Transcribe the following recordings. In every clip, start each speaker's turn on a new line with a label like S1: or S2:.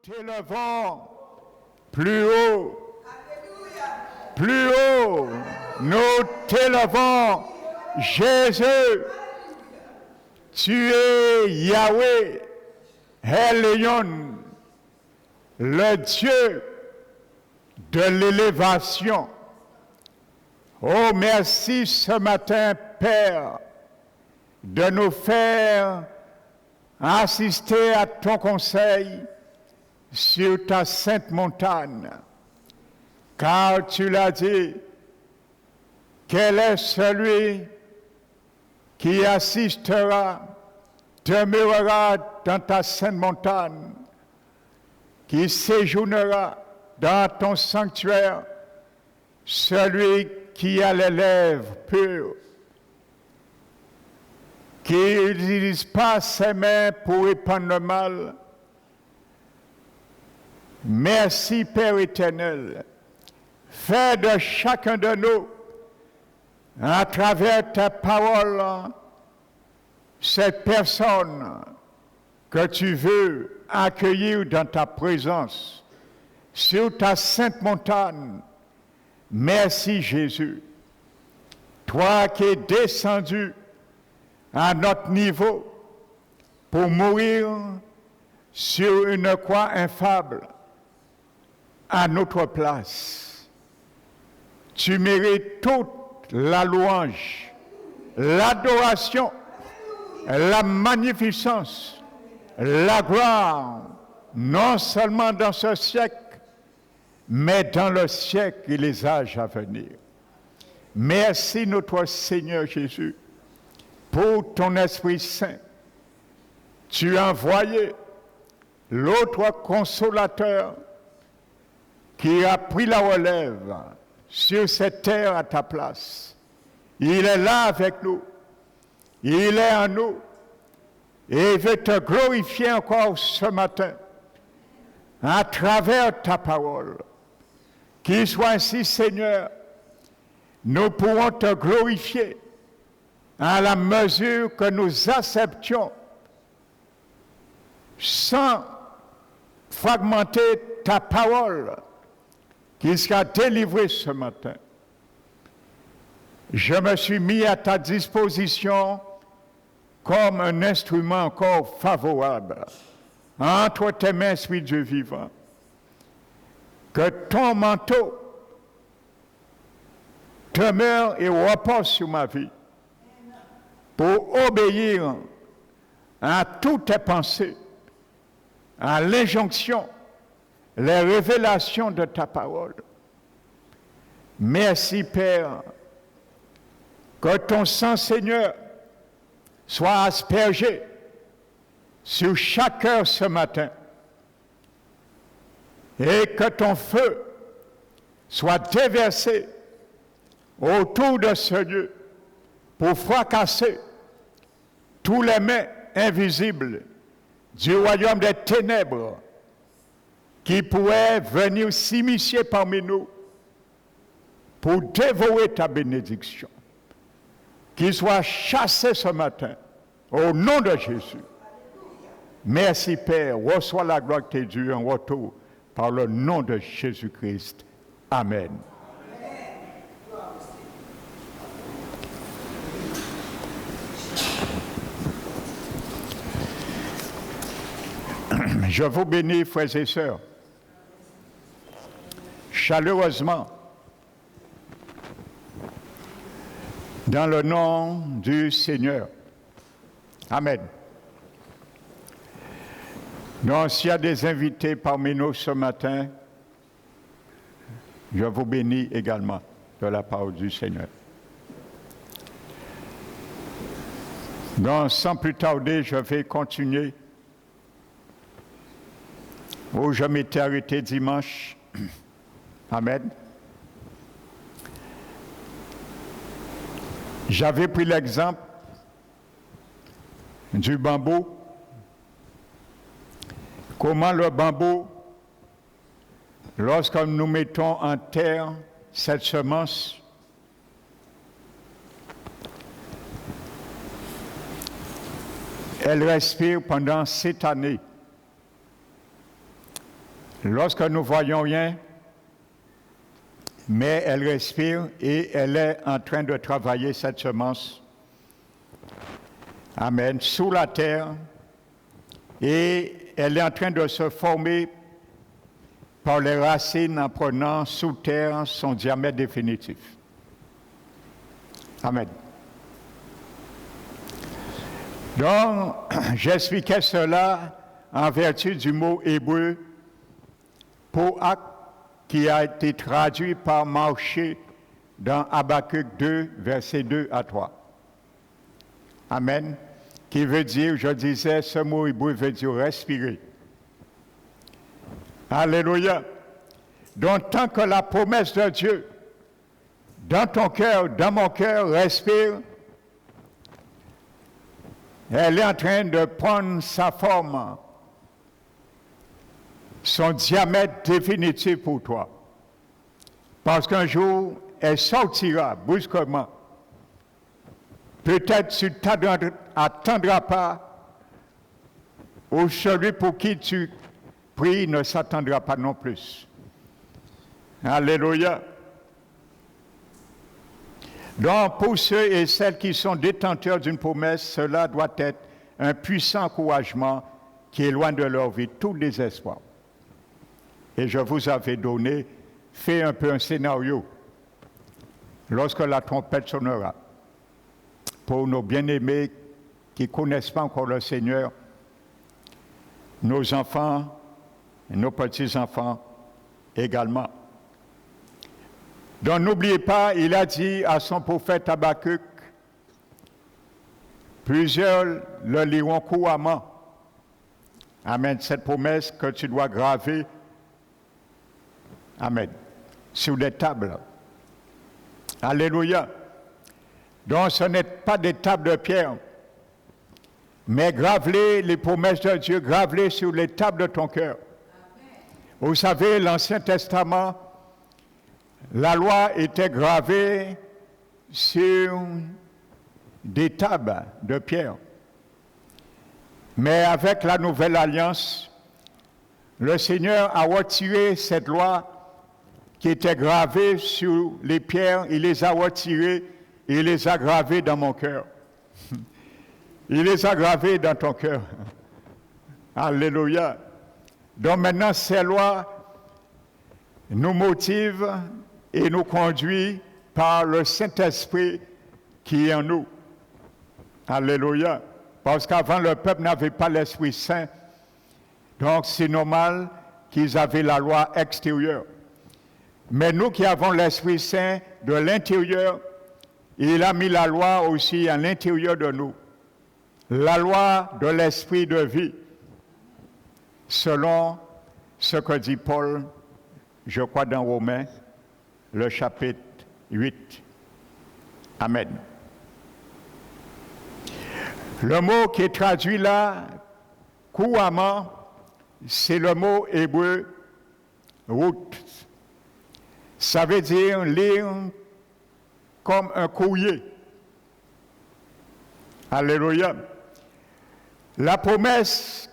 S1: t'élevons plus haut, plus haut, nous t'élevons, Jésus. Tu es Yahweh, Elion, le Dieu de l'élévation. Oh, merci ce matin, Père, de nous faire assister à ton conseil sur ta sainte montagne. Car tu l'as dit, quel est celui qui assistera, demeurera dans ta sainte montagne, qui séjournera dans ton sanctuaire, celui qui a les lèvres pures, qui n'utilise pas ses mains pour répandre le mal. Merci, Père éternel. Fais de chacun de nous, à travers ta parole, cette personne que tu veux accueillir dans ta présence, sur ta sainte montagne. Merci, Jésus. Toi qui es descendu à notre niveau pour mourir sur une croix infâme à notre place. Tu mérites toute la louange, l'adoration, la magnificence, la gloire, non seulement dans ce siècle, mais dans le siècle et les âges à venir. Merci notre Seigneur Jésus pour ton Esprit Saint. Tu as envoyé l'autre consolateur qui a pris la relève sur cette terre à ta place. Il est là avec nous. Il est en nous. Et il veut te glorifier encore ce matin à travers ta parole. Qu'il soit ainsi, Seigneur, nous pourrons te glorifier à la mesure que nous acceptions sans fragmenter ta parole qui sera délivrée ce matin. Je me suis mis à ta disposition comme un instrument encore favorable entre tes mains, Esprit Dieu vivant. Que ton manteau demeure et repose sur ma vie pour obéir à toutes tes pensées, à l'injonction, les révélations de ta parole. Merci, Père, que ton sang, Seigneur, soit aspergé sur chaque cœur ce matin et que ton feu soit déversé autour de ce lieu pour fracasser tous les mains invisibles du royaume des ténèbres qui pourraient venir s'immiscer parmi nous pour dévorer ta bénédiction. Qu'ils soient chassés ce matin au nom de Jésus. Merci Père, reçois la gloire que t'es due en retour par le nom de Jésus-Christ. Amen. Je vous bénis, frères et sœurs, chaleureusement, dans le nom du Seigneur. Amen. Donc, s'il y a des invités parmi nous ce matin, je vous bénis également de la part du Seigneur. Donc, sans plus tarder, je vais continuer où je m'étais arrêté dimanche. Amen. J'avais pris l'exemple du bambou. Comment le bambou, lorsque nous mettons en terre cette semence, elle respire pendant 7 années. lorsque nous voyons rien, mais elle respire et elle est en train de travailler cette semence. Amen. Sous la terre. Et elle est en train de se former par les racines en prenant sous terre son diamètre définitif. Amen. Donc, j'expliquais cela en vertu du mot hébreu poak qui a été traduit par marcher dans Habakkuk 2, versets 2 à 3. Amen. Qui veut dire, je disais, ce mot hébreu veut dire respirer. Alléluia. Donc, tant que la promesse de Dieu dans ton cœur, dans mon cœur, respire, elle est en train de prendre sa forme, son diamètre définitif pour toi. Parce qu'un jour, elle sortira brusquement. Peut-être tu ne t'attendras pas, ou celui pour qui tu pries ne s'attendra pas non plus. Alléluia. Donc, pour ceux et celles qui sont détenteurs d'une promesse, cela doit être un puissant encouragement qui éloigne de leur vie tout désespoir. Et je vous avais donné, fait un peu un scénario lorsque la trompette sonnera. Pour nos bien-aimés qui ne connaissent pas encore le Seigneur, nos enfants, nos petits-enfants également. Donc n'oubliez pas, il a dit à son prophète Habakkuk, plusieurs le liront couramment. Amen, cette promesse que tu dois graver, amen, sur des tables. Alléluia. Donc ce n'est pas des tables de pierre, mais grave-les, les promesses de Dieu, grave-les sur les tables de ton cœur. Vous savez, l'Ancien Testament, la loi était gravée sur des tables de pierre. Mais avec la Nouvelle Alliance, le Seigneur a retiré cette loi qui était gravée sur les pierres, il les a retirées, il les a gravées dans mon cœur. Il les a gravées dans ton cœur. Alléluia. Donc maintenant, ces lois nous motivent et nous conduisent par le Saint-Esprit qui est en nous. Alléluia. Parce qu'avant, le peuple n'avait pas l'Esprit Saint. Donc, c'est normal qu'ils avaient la loi extérieure. Mais nous qui avons l'Esprit Saint de l'intérieur, il a mis la loi aussi à l'intérieur de nous. La loi de l'Esprit de vie. Selon ce que dit Paul, je crois dans Romains, le chapitre 8. Amen. Le mot qui est traduit là, couramment, c'est le mot hébreu route. Ça veut dire lire comme un courrier. Alléluia. La promesse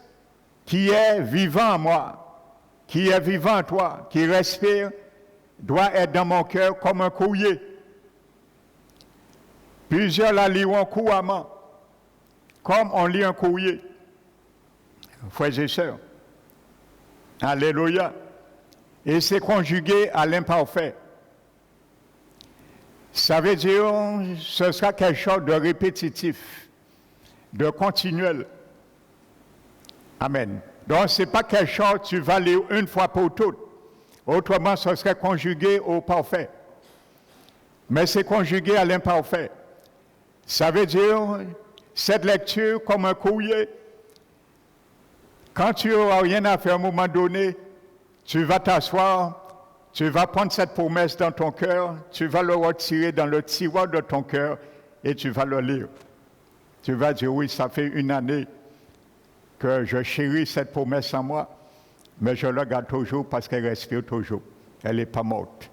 S1: qui est vivant en moi, qui est vivant en toi, qui respire, doit être dans mon cœur comme un courrier. Plusieurs la liront couramment, comme on lit un courrier. Frères et sœurs. Alléluia. Et c'est conjugué à l'imparfait. Ça veut dire ce sera quelque chose de répétitif, de continuel. Amen. Donc, ce n'est pas quelque chose que tu vas lire une fois pour toutes. Autrement, ce serait conjugué au parfait. Mais c'est conjugué à l'imparfait. Ça veut dire, cette lecture comme un courrier, quand tu n'auras rien à faire à un moment donné, tu vas t'asseoir, tu vas prendre cette promesse dans ton cœur, tu vas le retirer dans le tiroir de ton cœur et tu vas le lire. Tu vas dire, oui, ça fait une année que je chéris cette promesse en moi, mais je la garde toujours parce qu'elle respire toujours. Elle n'est pas morte.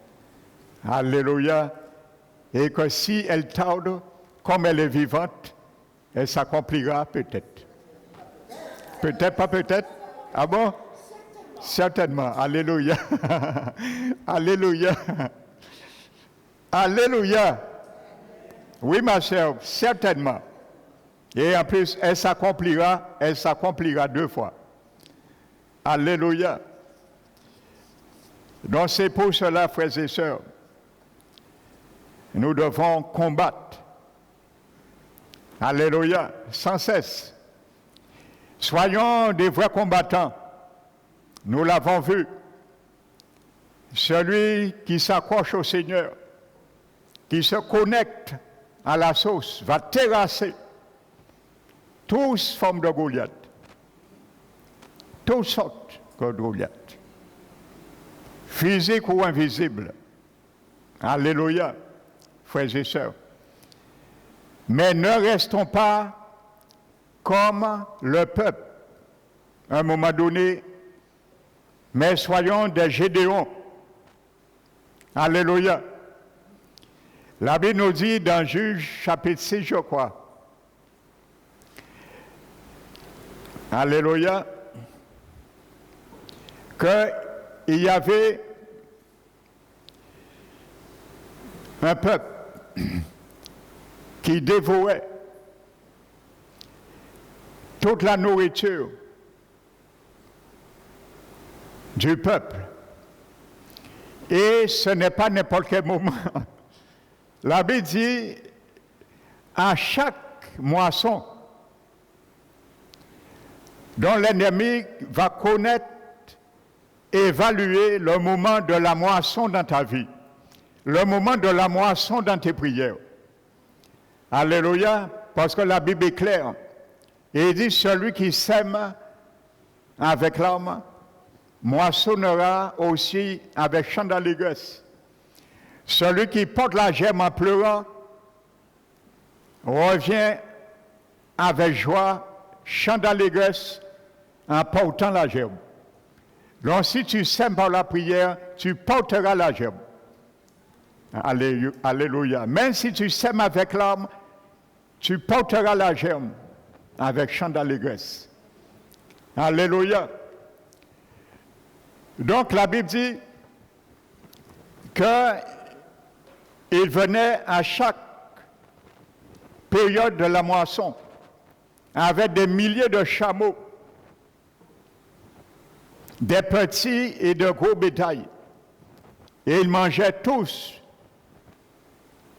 S1: Alléluia. Et que si elle tarde, comme elle est vivante, elle s'accomplira peut-être. Peut-être, pas peut-être. Ah bon? Certainement. Alléluia. Alléluia. Alléluia. Oui, ma chère, certainement. Et en plus, elle s'accomplira 2 fois. Alléluia. Donc c'est pour cela, frères et sœurs, nous devons combattre. Alléluia, sans cesse. Soyons des vrais combattants. Nous l'avons vu. Celui qui s'accroche au Seigneur, qui se connecte à la source, va terrasser toutes formes de Goliath. Toutes sortes de Goliath. Physique ou invisible. Alléluia, frères et sœurs. Mais ne restons pas comme le peuple, à un moment donné, mais soyons des Gédéons. Alléluia. La Bible nous dit dans Juge chapitre 6, je crois. Alléluia. Qu'il y avait un peuple qui dévorait toute la nourriture du peuple. Et ce n'est pas n'importe quel moment. La Bible dit, à chaque moisson, dont l'ennemi va connaître, évaluer le moment de la moisson dans ta vie, le moment de la moisson dans tes prières. Alléluia, parce que la Bible est claire. Et il dit, celui qui sème avec larmes, moissonnera aussi avec chant d'allégresse. Celui qui porte la germe en pleurant, revient avec joie, chant d'allégresse, en portant la germe. Donc si tu sèmes par la prière, tu porteras la germe. Alléluia. Même si tu sèmes avec larmes, tu porteras la germe avec chant d'allégresse. Alléluia. Donc la Bible dit qu'il venait à chaque période de la moisson avec des milliers de chameaux, des petits et de gros bétail. Et ils mangeaient tous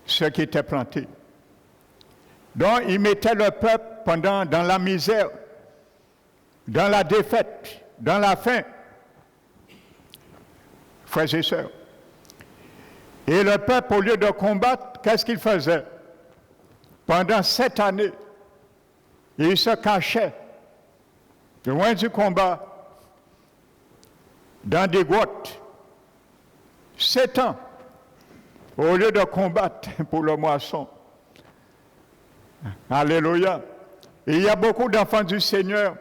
S1: ce qui était planté. Donc, ils mettaient le peuple dans la misère, dans la défaite, dans la faim. Frères et sœurs. Et le peuple, au lieu de combattre, qu'est-ce qu'il faisait? Pendant 7 années, il se cachait, loin du combat, dans des grottes. 7 ans, au lieu de combattre pour le moisson. Alléluia. Et il y a beaucoup d'enfants du Seigneur,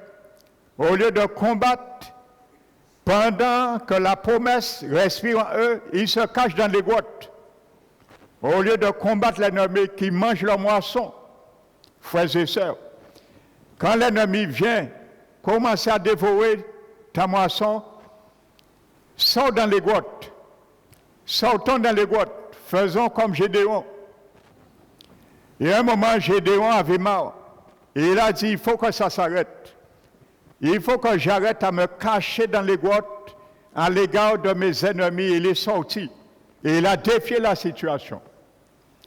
S1: au lieu de combattre, pendant que la promesse respire en eux, ils se cachent dans les grottes. Au lieu de combattre l'ennemi qui mange leur moisson. Frères et sœurs, quand l'ennemi vient commencer à dévorer ta moisson, sors dans les grottes. Sortons dans les grottes. Faisons comme Gédéon. Et à un moment, Gédéon avait marre. Et il a dit, il faut que ça s'arrête. Il faut que j'arrête à me cacher dans les grottes à l'égard de mes ennemis. Il est sorti. Et il a défié la situation.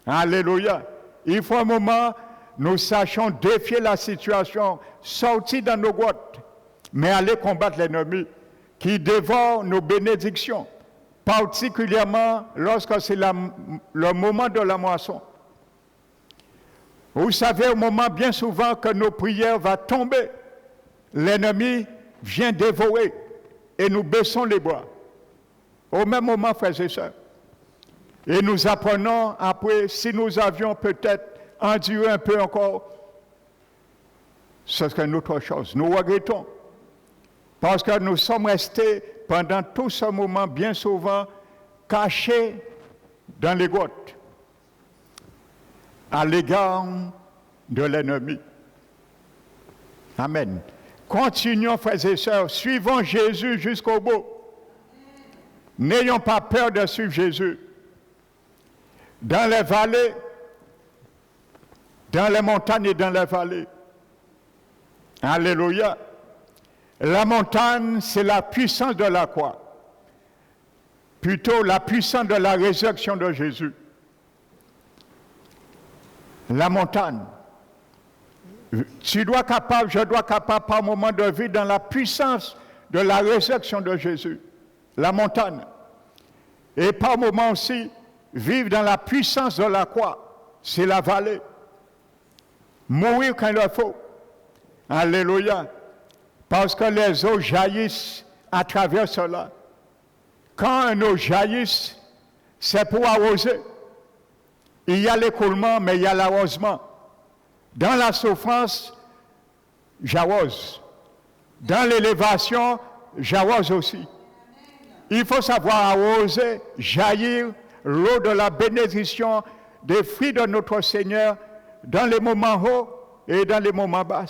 S1: Alléluia. Il faut un moment, nous sachions défier la situation, sortir dans nos grottes, mais aller combattre l'ennemi qui dévore nos bénédictions, particulièrement lorsque c'est le moment de la moisson. Vous savez, au moment bien souvent que nos prières vont tomber, l'ennemi vient dévorer et nous baissons les bras. Au même moment, frères et sœurs. Et nous apprenons après, si nous avions peut-être enduré un peu encore, ce serait une autre chose. Nous regrettons. Parce que nous sommes restés pendant tout ce moment, bien souvent, cachés dans les grottes, à l'égard de l'ennemi. Amen. continuons, frères et sœurs, suivons Jésus jusqu'au bout. N'ayons pas peur de suivre Jésus. Dans les vallées, dans les montagnes et dans les vallées. Alléluia. La montagne, c'est la puissance de la croix. Plutôt la puissance de la résurrection de Jésus. La montagne. Tu dois capable, je dois capable par moment de vivre dans la puissance de la résurrection de Jésus. La montagne. Et par moment aussi, vivre dans la puissance de la croix. C'est la vallée. Mourir quand il le faut. Alléluia. Parce que les eaux jaillissent à travers cela. Quand une eau jaillisse, c'est pour arroser. Il y a l'écoulement, mais il y a l'arrosement. Dans la souffrance, j'arrose. Dans l'élévation, j'arrose aussi. Il faut savoir arroser, jaillir l'eau de la bénédiction des fruits de notre Seigneur dans les moments hauts et dans les moments bas.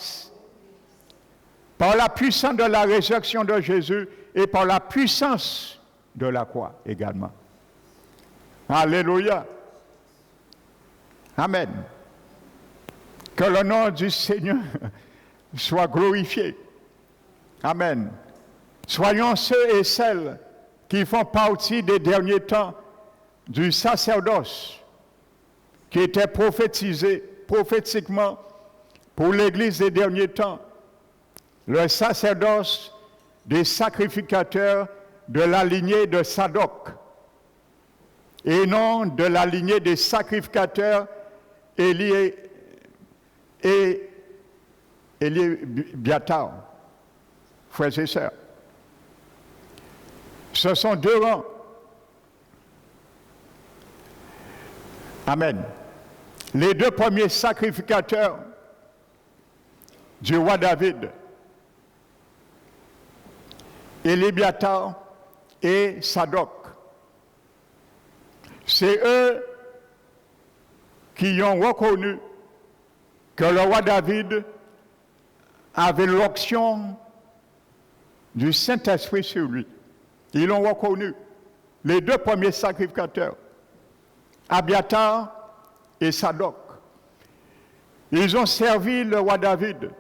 S1: Par la puissance de la résurrection de Jésus et par la puissance de la croix également. Alléluia. Amen. Que le nom du Seigneur soit glorifié. Amen. Soyons ceux et celles qui font partie des derniers temps du sacerdoce qui était prophétisé prophétiquement pour l'Église des derniers temps. Le sacerdoce des sacrificateurs de la lignée de Sadoc et non de la lignée des sacrificateurs Élie-Biatar, frères et sœurs. Ce sont deux rangs. Amen. Les deux premiers sacrificateurs du roi David, Élie-Biatar et Sadoc, c'est eux qui ont reconnu que le roi David avait l'onction du Saint-Esprit sur lui. Ils l'ont reconnu. Les deux premiers sacrificateurs, Abiatar et Sadoc. Ils ont servi le roi David.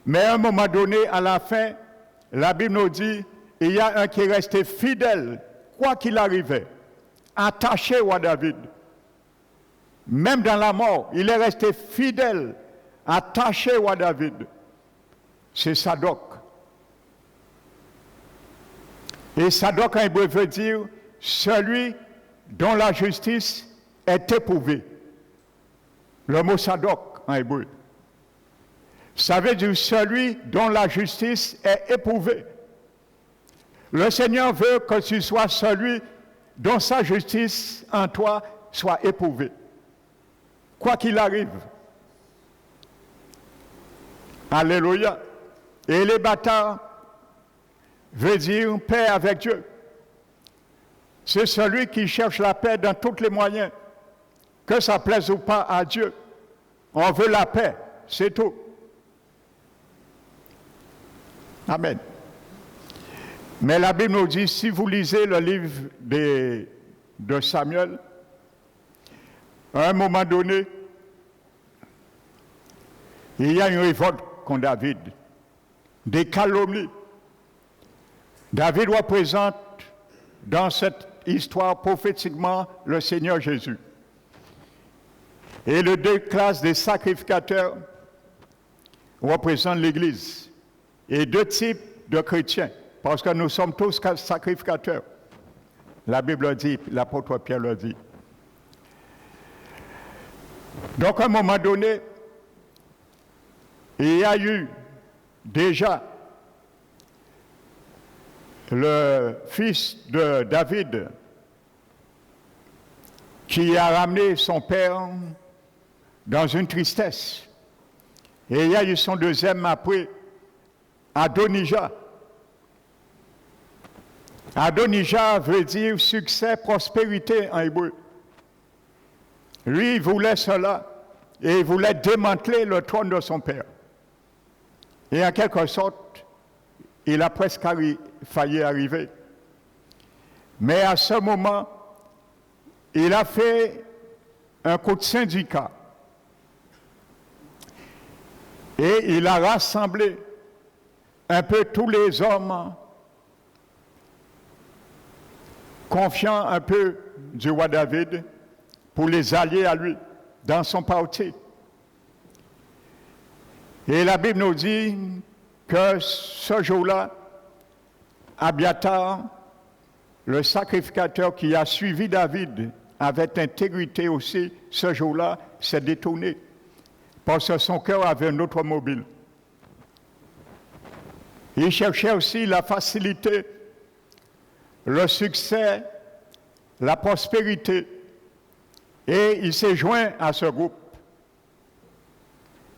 S1: Mais à un moment donné, à la fin, la Bible nous dit, il y a un qui est resté fidèle, quoi qu'il arrivait, attaché au roi David. Même dans la mort, il est resté fidèle, attaché au roi David. C'est Sadoc. Et Sadoc en hébreu veut dire celui dont la justice est éprouvée. Le mot Sadoc en hébreu. Ça veut dire celui dont la justice est éprouvée. Le Seigneur veut que tu sois celui dont sa justice en toi soit éprouvée. Quoi qu'il arrive. Alléluia. Et les bâtards veut dire paix avec Dieu. C'est celui qui cherche la paix dans tous les moyens. Que ça plaise ou pas à Dieu. On veut la paix, c'est tout. Amen. Mais la Bible nous dit, si vous lisez le livre de Samuel, à un moment donné, il y a une révolte contre David, des calomnies. David représente dans cette histoire prophétiquement le Seigneur Jésus. Et les deux classes des sacrificateurs représentent l'Église. Et deux types de chrétiens, parce que nous sommes tous sacrificateurs. La Bible le dit, l'apôtre Pierre le dit. Donc à un moment donné, il y a eu déjà le fils de David qui a ramené son père dans une tristesse. Et il y a eu son deuxième après, Adonijah. Adonijah veut dire succès, prospérité en hébreu. Lui, il voulait cela et il voulait démanteler le trône de son père. Et en quelque sorte, il a presque failli arriver. Mais à ce moment, il a fait un coup de syndicat. Et il a rassemblé un peu tous les hommes confiants un peu du roi David pour les allier à lui dans son parti. Et la Bible nous dit que ce jour-là, Abiathar, le sacrificateur qui a suivi David avec intégrité aussi, ce jour-là, s'est détourné parce que son cœur avait un autre mobile. Il cherchait aussi la facilité, le succès, la prospérité. Et il s'est joint à ce groupe.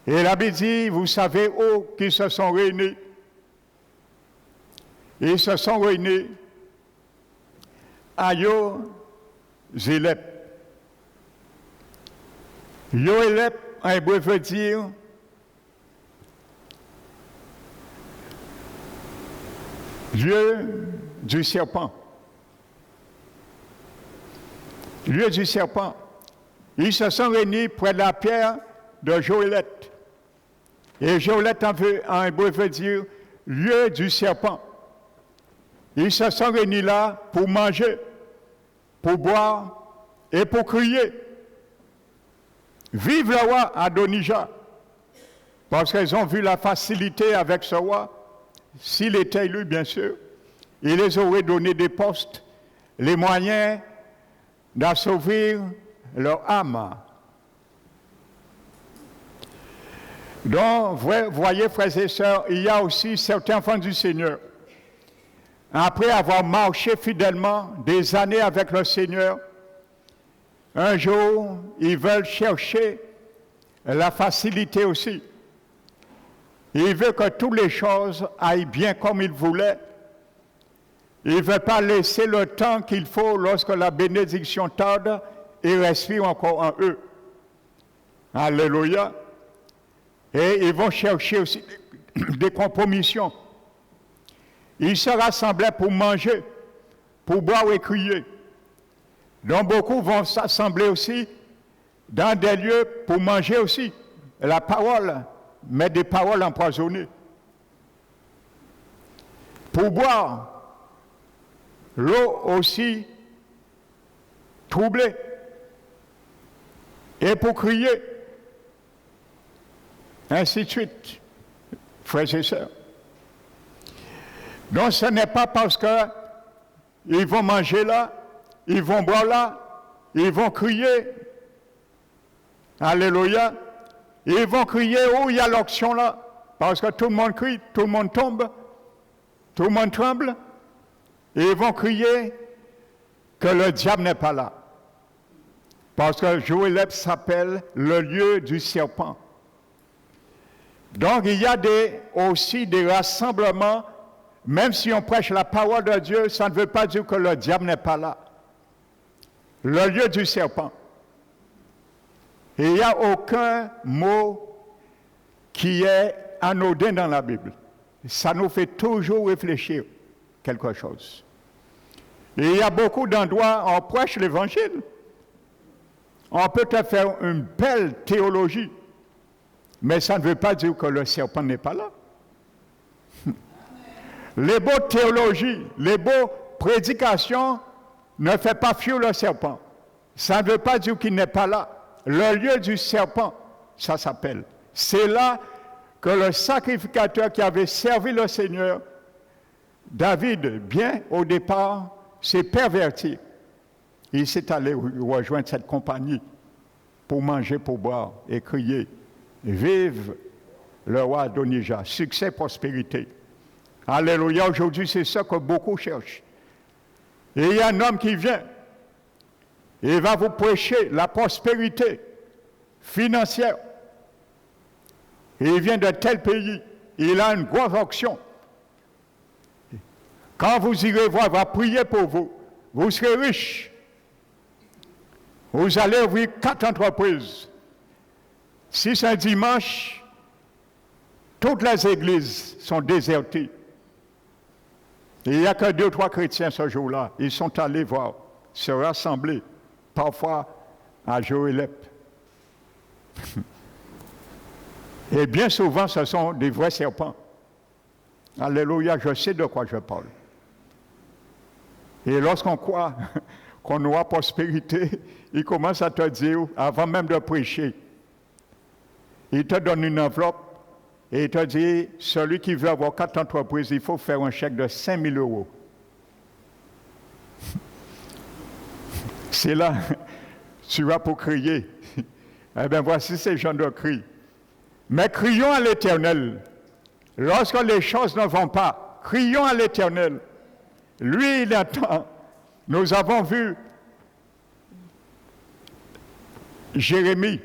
S1: Et la Bible dit, vous savez où qu'ils se sont réunis? Ils se sont réunis à Yo-Zélep. Yo-Zélep, en hébreu, veut dire lieu du serpent. Lieu du serpent. Ils se sont réunis près de la pierre de Joëlet. Et Joëlet en hébreu veut dire lieu du serpent. Ils se sont réunis là pour manger, pour boire et pour crier. Vive le roi Adonijah. Parce qu'ils ont vu la facilité avec ce roi. S'il était élu, bien sûr, il les aurait donné des postes, les moyens d'assouvir leur âme. Donc, vous voyez, frères et sœurs, il y a aussi certains enfants du Seigneur. Après avoir marché fidèlement des années avec le Seigneur, un jour, ils veulent chercher la facilité aussi. Il veut que toutes les choses aillent bien comme il voulait. Il ne veut pas laisser le temps qu'il faut lorsque la bénédiction tarde et respire encore en eux. Alléluia. Et ils vont chercher aussi des compromissions. Ils se rassemblaient pour manger, pour boire et crier. Donc beaucoup vont s'assembler aussi dans des lieux pour manger aussi la parole, mais des paroles empoisonnées. Pour boire l'eau aussi troublée. Et pour crier. Ainsi de suite, frères et sœurs. Donc ce n'est pas parce qu'ils vont manger là, ils vont boire là, ils vont crier. Alléluia. Ils vont crier où il y a l'onction là. Parce que tout le monde crie, tout le monde tombe, tout le monde tremble. Et ils vont crier que le diable n'est pas là. Parce que Joël s'appelle le lieu du serpent. Donc il y a aussi des rassemblements, même si on prêche la parole de Dieu, ça ne veut pas dire que le diable n'est pas là. Le lieu du serpent. Et il n'y a aucun mot qui est anodin dans la Bible. Ça nous fait toujours réfléchir quelque chose. Et il y a beaucoup d'endroits où on prêche l'évangile. On peut te faire une belle théologie, mais ça ne veut pas dire que le serpent n'est pas là. Les beaux théologies, les beaux prédications ne font pas fuir le serpent. Ça ne veut pas dire qu'il n'est pas là. Le lieu du serpent, ça s'appelle. C'est là que le sacrificateur qui avait servi le Seigneur, David, bien au départ, s'est perverti. Il s'est allé rejoindre cette compagnie pour manger, pour boire et crier. Vive le roi Adonijah, succès, prospérité. Alléluia, aujourd'hui c'est ça que beaucoup cherchent. Et il y a un homme qui vient, il va vous prêcher la prospérité financière. Il vient de tel pays, il a une grosse action. Quand vous irez voir, il va prier pour vous. Vous serez riche. Vous allez ouvrir 4 entreprises. Si c'est un dimanche, Toutes les églises sont désertées. Et il n'y a que 2 ou 3 chrétiens ce jour-là. Ils sont allés voir, se rassembler, parfois à Joélep. Et bien souvent, ce sont des vrais serpents. Alléluia, je sais de quoi je parle. Et lorsqu'on croit qu'on aura prospérité, il commence à te dire, avant même de prêcher, il te donne une enveloppe et il te dit, celui qui veut avoir 4 entreprises, il faut faire un chèque de 5 000 €. C'est là, tu vas pour crier. Eh bien, voici ces gens de cris. Mais crions à l'Éternel. Lorsque les choses ne vont pas, crions à l'Éternel. Lui, il attend. Nous avons vu Jérémie.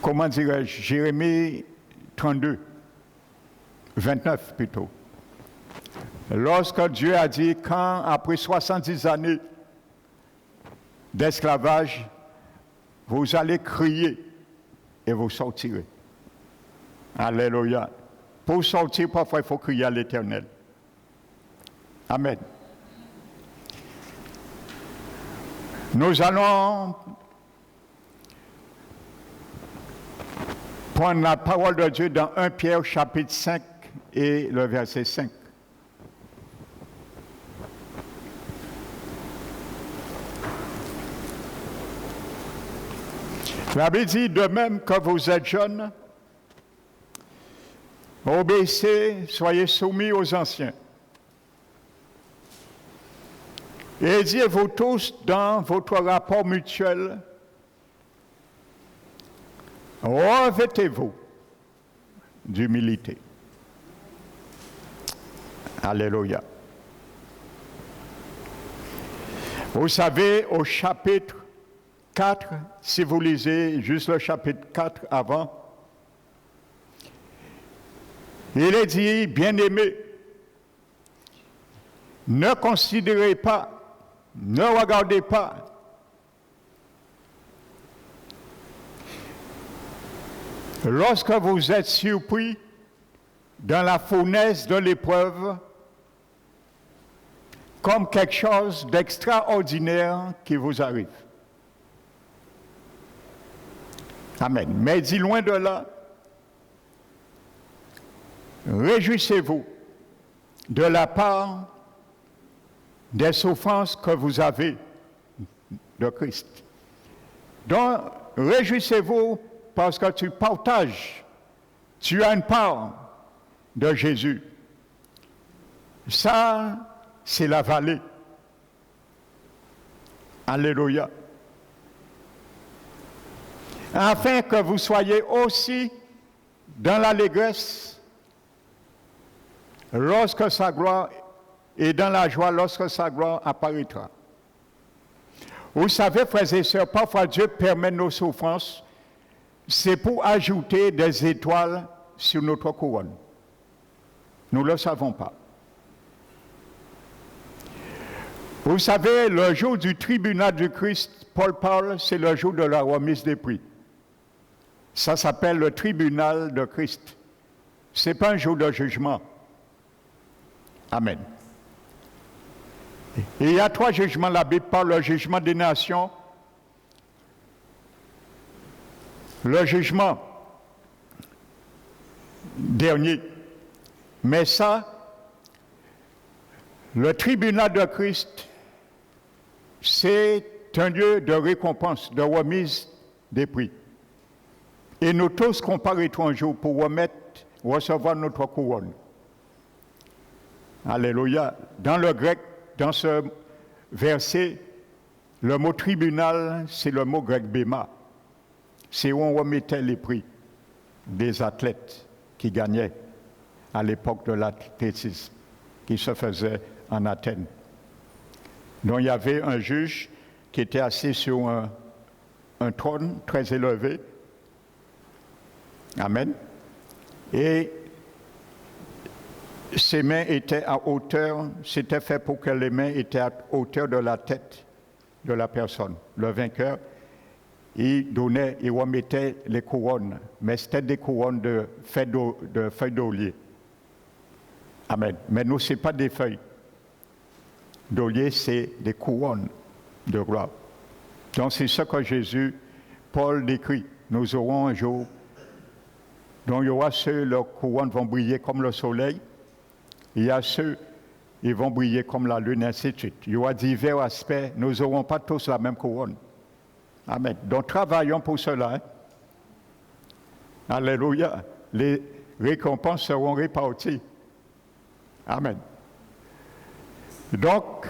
S1: Comment dirais-je? Jérémie 32, 29 plutôt. Lorsque Dieu a dit, quand après 70 années d'esclavage, vous allez crier et vous sortirez. Alléluia. Pour sortir, parfois, il faut crier à l'Éternel. Amen. Nous allons prendre la parole de Dieu dans 1 Pierre chapitre 5 et le verset 5. La Bible dit, de même que vous êtes jeunes, obéissez, soyez soumis aux anciens. Et aidez-vous tous dans votre rapport mutuel. Revêtez-vous d'humilité. Alléluia. Vous savez, au chapitre 4, si vous lisez juste le chapitre 4 avant, il est dit, bien-aimés, ne considérez pas, ne regardez pas lorsque vous êtes surpris dans la fournaise de l'épreuve comme quelque chose d'extraordinaire qui vous arrive. Amen. Mais dit loin de là, réjouissez-vous de la part des souffrances que vous avez de Christ. Donc, réjouissez-vous parce que tu partages, tu as une part de Jésus. Ça, c'est la vallée. Alléluia. Afin que vous soyez aussi dans l'allégresse lorsque sa gloire et dans la joie lorsque sa gloire apparaîtra. Vous savez, frères et sœurs, parfois Dieu permet nos souffrances, c'est pour ajouter des étoiles sur notre couronne. Nous ne le savons pas. Vous savez, le jour du tribunal du Christ, Paul parle, c'est le jour de la remise des prix. Ça s'appelle le tribunal de Christ. Ce n'est pas un jour de jugement. Amen. Et il y a 3 jugements. La Bible parle le jugement des nations, le jugement dernier. Mais ça, le tribunal de Christ, c'est un lieu de récompense, de remise des prix. Et nous tous comparaîtrons un jour pour recevoir notre couronne. Alléluia. Dans le grec, dans ce verset, le mot tribunal, c'est le mot grec béma. C'est où on remettait les prix des athlètes qui gagnaient à l'époque de l'athlétisme, qui se faisait en Athènes. Donc il y avait un juge qui était assis sur un trône très élevé. Amen. Et ses mains étaient à hauteur, c'était fait pour que les mains étaient à hauteur de la tête de la personne, le vainqueur. il remettait les couronnes, mais c'était des couronnes de feuilles d'olivier. Amen. Mais nous, ce n'est pas des feuilles d'olivier, c'est des couronnes de gloire. Donc c'est ce que Paul décrit. Nous aurons un jour dont il y aura ceux, leurs couronnes vont briller comme le soleil. Il y a ceux, ils vont briller comme la lune, ainsi de suite. Il y aura divers aspects. Nous n'aurons pas tous la même couronne. Amen. Donc travaillons pour cela. Hein? Alléluia. Les récompenses seront réparties. Amen. Donc,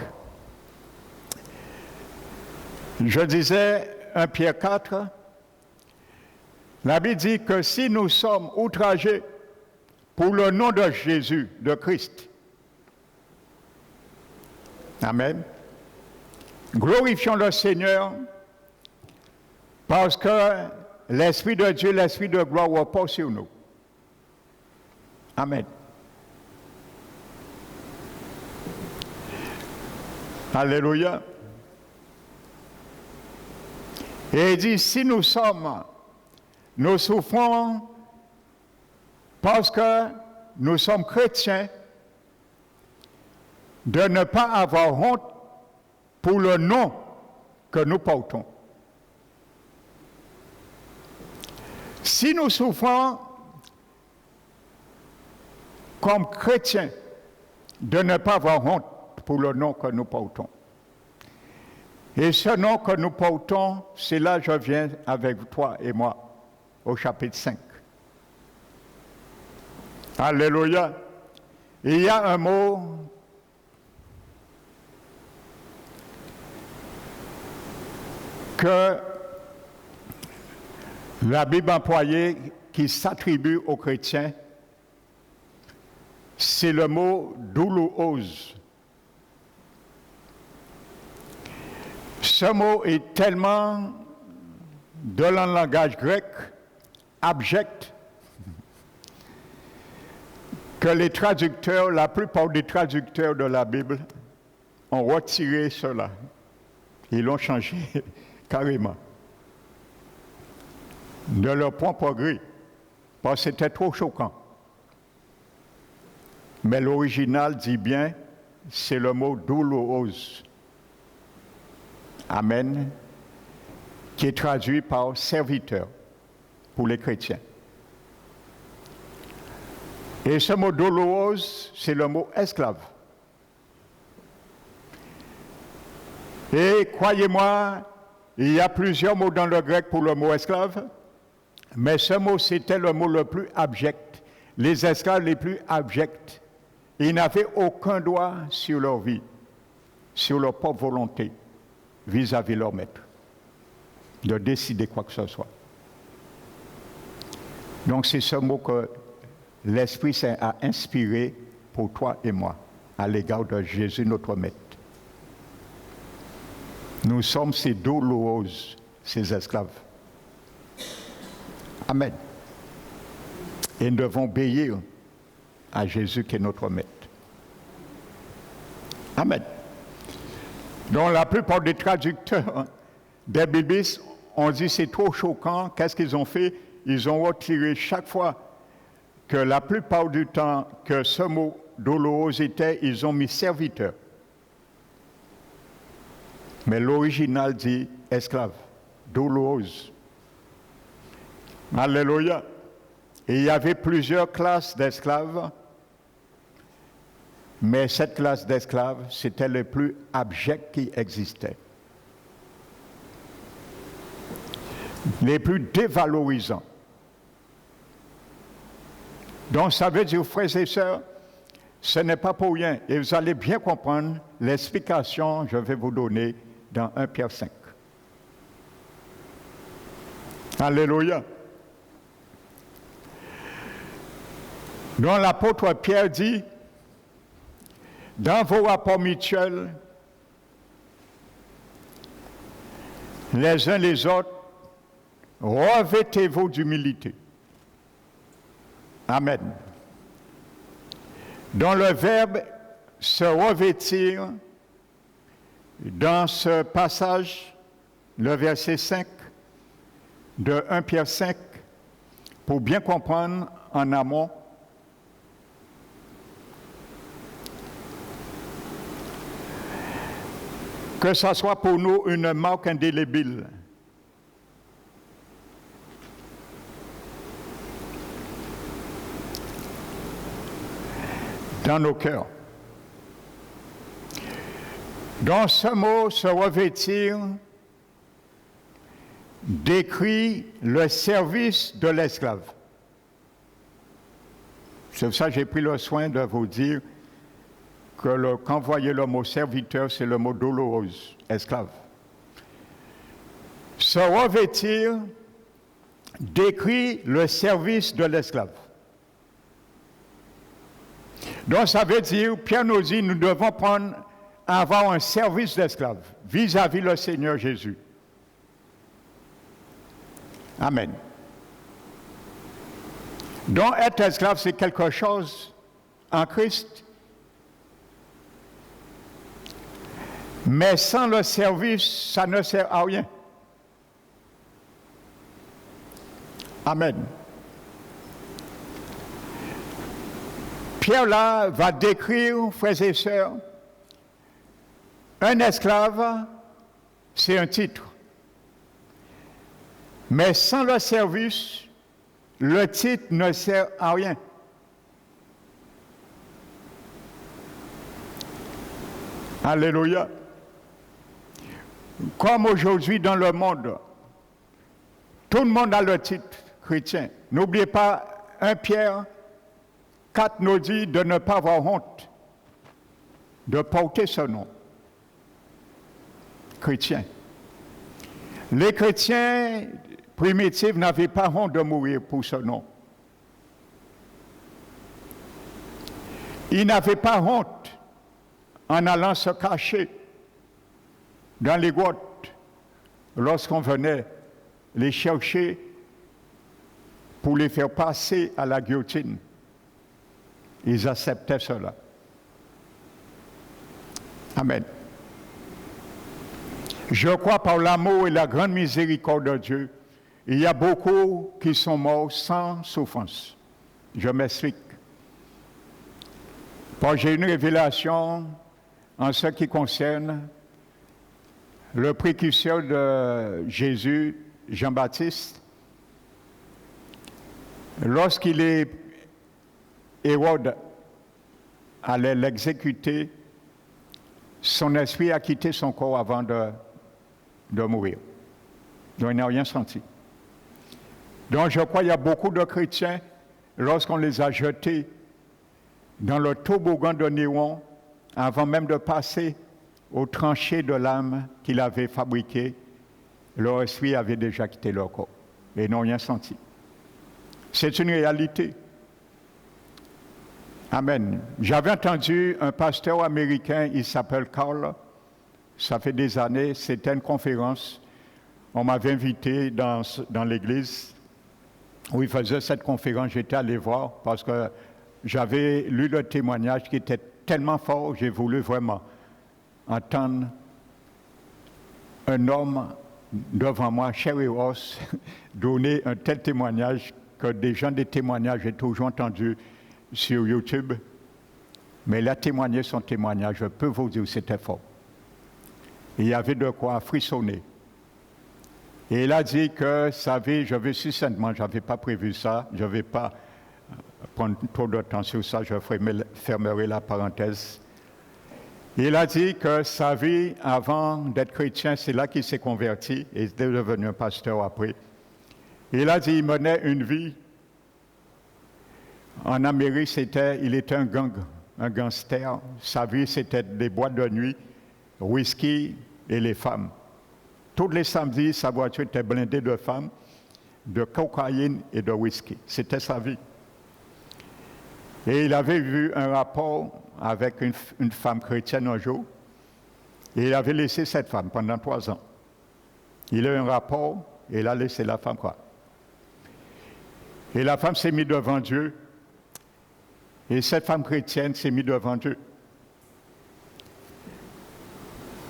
S1: je disais 1 Pierre 4, la Bible dit que si nous sommes outragés pour le nom de Jésus, de Christ, amen, glorifions le Seigneur parce que l'Esprit de Dieu, l'Esprit de gloire repose sur nous. Amen. Alléluia. Et il dit, si nous souffrons parce que nous sommes chrétiens, de ne pas avoir honte pour le nom que nous portons. Si nous souffrons comme chrétiens, de ne pas avoir honte pour le nom que nous portons. Et ce nom que nous portons, c'est là que je viens avec toi et moi, au chapitre 5. Alléluia. Il y a un mot que la Bible employée qui s'attribue aux chrétiens, c'est le mot doulouos. Ce mot est tellement de langage grec, abject, que les traducteurs, la plupart des traducteurs de la Bible, ont retiré cela. Ils l'ont changé carrément. De leur propre gré, parce que c'était trop choquant. Mais l'original dit bien, c'est le mot doulouos. Amen, qui est traduit par serviteur pour les chrétiens. Et ce mot doulouos, c'est le mot esclave. Et croyez-moi, il y a plusieurs mots dans le grec pour le mot esclave, mais ce mot, c'était le mot le plus abject. Les esclaves les plus abjects, ils n'avaient aucun droit sur leur vie, sur leur propre volonté, vis-à-vis leur maître, de décider quoi que ce soit. Donc c'est ce mot que l'Esprit Saint a inspiré pour toi et moi, à l'égard de Jésus notre maître. Nous sommes ces doulouros, ces esclaves. Amen. Et nous devons obéir à Jésus qui est notre maître. Amen. Donc la plupart des traducteurs des biblistes ont dit c'est trop choquant. Qu'est-ce qu'ils ont fait? Ils ont retiré chaque fois que la plupart du temps que ce mot doulouros était, ils ont mis serviteur. Mais l'original dit esclave, doulouros. Alléluia. Et il y avait plusieurs classes d'esclaves, mais cette classe d'esclaves, c'était le plus abject qui existait. Les plus dévalorisants. Donc ça veut dire, frères et sœurs, ce n'est pas pour rien. Et vous allez bien comprendre l'explication que je vais vous donner dans 1 Pierre 5. Alléluia. Donc l'apôtre Pierre dit, dans vos rapports mutuels, les uns les autres, revêtez-vous d'humilité. Amen. Dans le verbe se revêtir, dans ce passage, le verset 5, de 1 Pierre 5 pour bien comprendre en amont que ça soit pour nous une marque indélébile. Dans nos cœurs. Dans ce mot, se revêtir décrit le service de l'esclave. C'est pour ça que j'ai pris le soin de vous dire que quand vous voyez le mot serviteur, c'est le mot douloureuse, esclave. Se revêtir décrit le service de l'esclave. Donc ça veut dire, Pierre nous dit, nous devons avoir un service d'esclave vis-à-vis le Seigneur Jésus. Amen. Donc être esclave, c'est quelque chose en Christ. Mais sans le service, ça ne sert à rien. Amen. Pierre là va décrire, frères et sœurs, un esclave, c'est un titre. Mais sans le service, le titre ne sert à rien. Alléluia. Comme aujourd'hui dans le monde, tout le monde a le titre chrétien. N'oubliez pas, 1 Pierre 4 nous dit de ne pas avoir honte de porter ce nom. Chrétien. Les chrétiens primitifs n'avaient pas honte de mourir pour ce nom. Ils n'avaient pas honte en allant se cacher dans les grottes lorsqu'on venait les chercher pour les faire passer à la guillotine. Ils acceptaient cela. Amen. Je crois par l'amour et la grande miséricorde de Dieu, il y a beaucoup qui sont morts sans souffrance. Je m'explique. J'ai une révélation en ce qui concerne le précurseur de Jésus, Jean-Baptiste. Lorsqu'il est Hérode allait l'exécuter, son esprit a quitté son corps avant de mourir. Donc il n'a rien senti. Donc je crois qu'il y a beaucoup de chrétiens, lorsqu'on les a jetés dans le toboggan de Néron, avant même de passer aux tranchées de l'âme qu'il avait fabriquées, leur esprit avait déjà quitté leur corps et n'ont rien senti. C'est une réalité. Amen. J'avais entendu un pasteur américain, il s'appelle Carl, ça fait des années, c'était une conférence, on m'avait invité dans l'église où il faisait cette conférence, j'étais allé voir parce que j'avais lu le témoignage qui était tellement fort, j'ai voulu vraiment entendre un homme devant moi, chair et os, donner un tel témoignage que des gens des témoignages, j'ai toujours entendu sur YouTube, mais il a témoigné son témoignage, je peux vous dire, c'était fort. Il y avait de quoi frissonner. Et il a dit que, savez, je vais succinctement, je n'avais pas prévu ça, je ne vais pas prendre trop de temps sur ça, je fermerai la parenthèse. Il a dit que sa vie, avant d'être chrétien, c'est là qu'il s'est converti, et il est devenu un pasteur après. Il a dit qu'il menait une vie. En Amérique, il était un gangster. Sa vie, c'était des boîtes de nuit, whisky et les femmes. Tous les samedis, sa voiture était blindée de femmes, de cocaïne et de whisky. C'était sa vie. Et il avait vu un rapport avec une femme chrétienne un jour, et il avait laissé cette femme pendant 3 ans. Il a eu un rapport, et il a laissé la femme quoi. Et la femme s'est mise devant Dieu, et cette femme chrétienne s'est mise devant Dieu.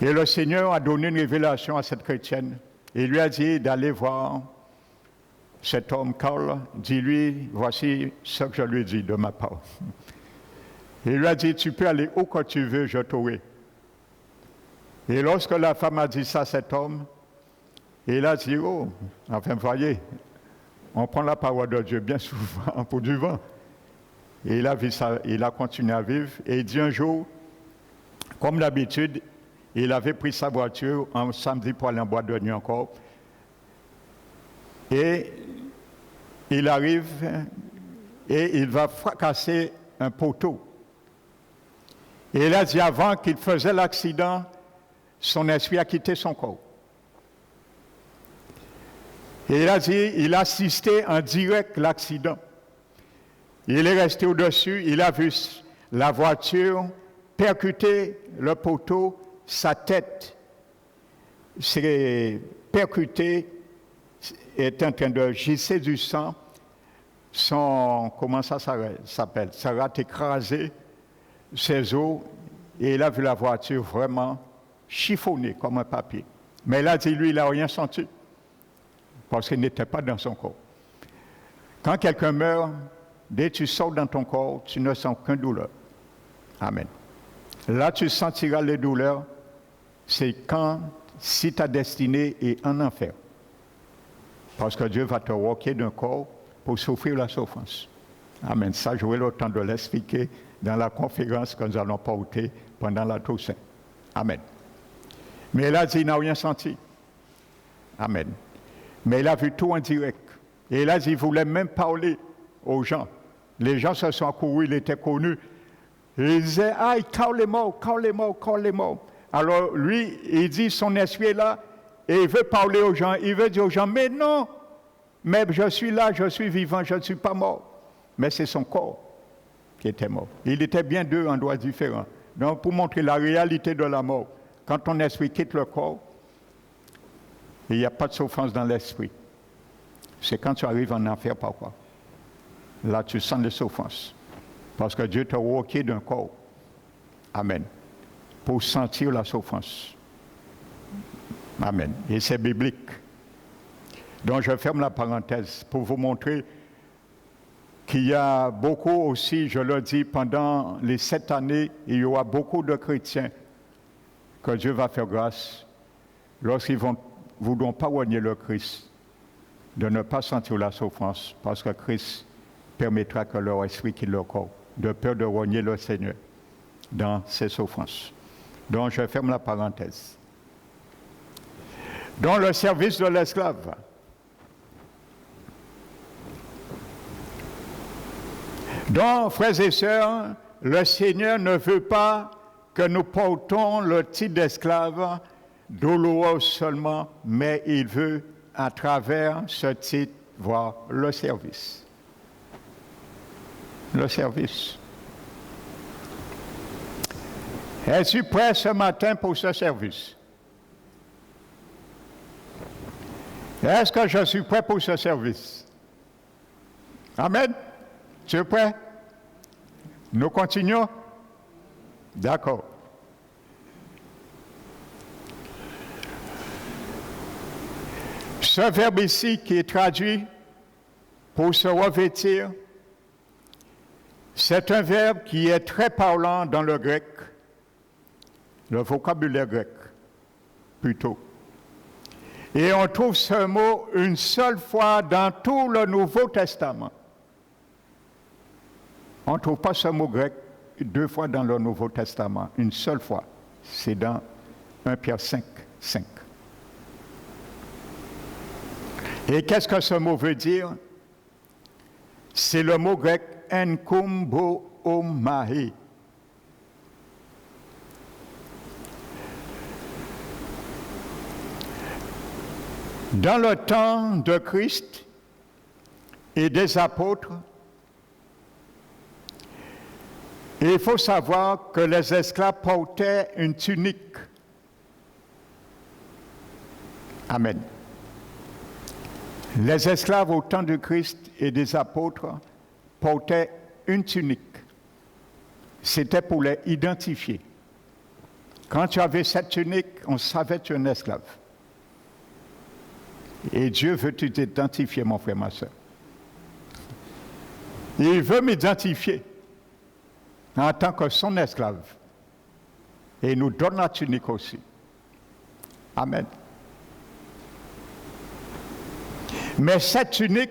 S1: Et le Seigneur a donné une révélation à cette chrétienne, et lui a dit d'aller voir cet homme, Carl, dis-lui, voici ce que je lui dis de ma part. Il lui a dit, tu peux aller où que tu veux, je t'aurai. Et lorsque la femme a dit ça à cet homme, il a dit, oh, enfin, voyez, on prend la parole de Dieu bien souvent pour du vent. Et il a vu ça, il a continué à vivre. Et il dit un jour, comme d'habitude, il avait pris sa voiture un samedi pour aller en boîte de nuit encore. Et il arrive et il va fracasser un poteau. Et il a dit avant qu'il faisait l'accident, son esprit a quitté son corps. Et il a dit, il a assisté en direct l'accident. Il est resté au-dessus, il a vu la voiture percuter le poteau, sa tête s'est percutée, est en train de gisser du sang, comment ça s'appelle, ça a écrasé ses os, et il a vu la voiture vraiment chiffonnée comme un papier. Mais il a dit, lui, il n'a rien senti, parce qu'il n'était pas dans son corps. Quand quelqu'un meurt, dès que tu sors dans ton corps, tu ne sens aucune douleur. Amen. Là, tu sentiras les douleurs, c'est si ta destinée est en enfer. Parce que Dieu va te walker d'un corps pour souffrir la souffrance. Amen. Ça, j'aurai le temps de l'expliquer dans la conférence que nous allons porter pendant la Toussaint. Amen. Mais il a dit, il n'a rien senti. Amen. Mais il a vu tout en direct. Et il a dit, il voulait même parler aux gens. Les gens se sont accourus, il était connu. Et il disait, ah, Carl est mort, Carl est mort, Carl est mort. Alors lui, il dit, son esprit est là, et il veut parler aux gens, il veut dire aux gens, mais non, mais je suis là, je suis vivant, je ne suis pas mort. Mais c'est son corps qui était mort. Il était bien deux endroits différents. Donc pour montrer la réalité de la mort, quand ton esprit quitte le corps, il n'y a pas de souffrance dans l'esprit. C'est quand tu arrives en enfer, parfois. Là, tu sens les souffrances. Parce que Dieu t'a walké d'un corps. Amen. Pour sentir la souffrance. Amen. Et c'est biblique. Donc, je ferme la parenthèse pour vous montrer qu'il y a beaucoup aussi, je le dis, pendant les 7 années, il y aura beaucoup de chrétiens que Dieu va faire grâce lorsqu'ils ne voudront pas renier le Christ, de ne pas sentir la souffrance, parce que Christ permettra que leur esprit quitte leur corps, de peur de renier le Seigneur dans ses souffrances. Donc, je ferme la parenthèse. Dans le service de l'esclave, donc, frères et sœurs, le Seigneur ne veut pas que nous portons le titre d'esclave douloureux seulement, mais il veut, à travers ce titre, voir le service. Le service. Es-tu prêt ce matin pour ce service? Est-ce que je suis prêt pour ce service? Amen. Tu es prêt? Nous continuons? D'accord. Ce verbe ici qui est traduit pour se revêtir, c'est un verbe qui est très parlant dans le grec, le vocabulaire grec, plutôt. Et on trouve ce mot une seule fois dans tout le Nouveau Testament. On ne trouve pas ce mot grec 2 fois dans le Nouveau Testament, une seule fois. C'est dans 1 Pierre 5, 5. Et qu'est-ce que ce mot veut dire? C'est le mot grec enkumboomai. Dans le temps de Christ et des apôtres, il faut savoir que les esclaves portaient une tunique. Amen. Les esclaves au temps de Christ et des apôtres portaient une tunique. C'était pour les identifier. Quand tu avais cette tunique, on savait que tu es un esclave. Et Dieu veut t'identifier, mon frère, ma soeur. Il veut m'identifier en tant que son esclave. Et il nous donne la tunique aussi. Amen. Mais cette tunique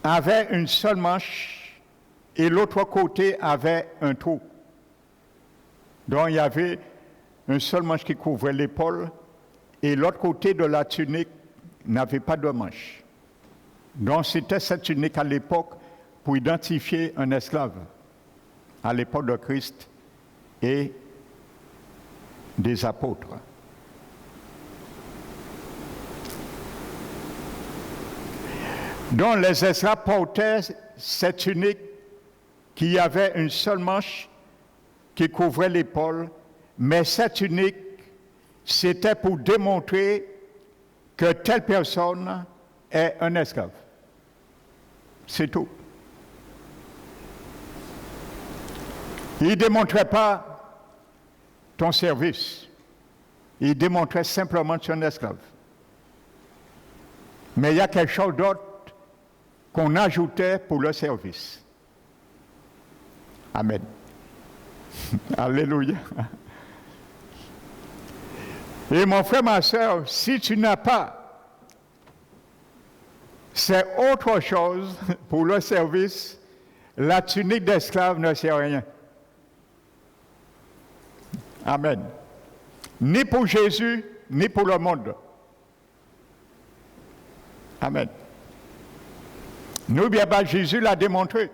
S1: avait une seule manche et l'autre côté avait un trou. Donc il y avait une seule manche qui couvrait l'épaule et l'autre côté de la tunique n'avait pas de manche. Donc c'était cette tunique à l'époque pour identifier un esclave à l'époque de Christ et des apôtres. Donc les esclaves portaient cette tunique qui avait une seule manche qui couvrait l'épaule, mais cette tunique, c'était pour démontrer que telle personne est un esclave. C'est tout. Il ne démontrait pas ton service. Il démontrait simplement que tu es un esclave. Mais il y a quelque chose d'autre qu'on ajoutait pour le service. Amen. Alléluia. Et mon frère, ma soeur, si tu n'as pas, c'est autre chose pour le service, la tunique d'esclave ne sert à rien. Amen. Ni pour Jésus, ni pour le monde. Amen. N'oubliez pas, Jésus l'a démontré.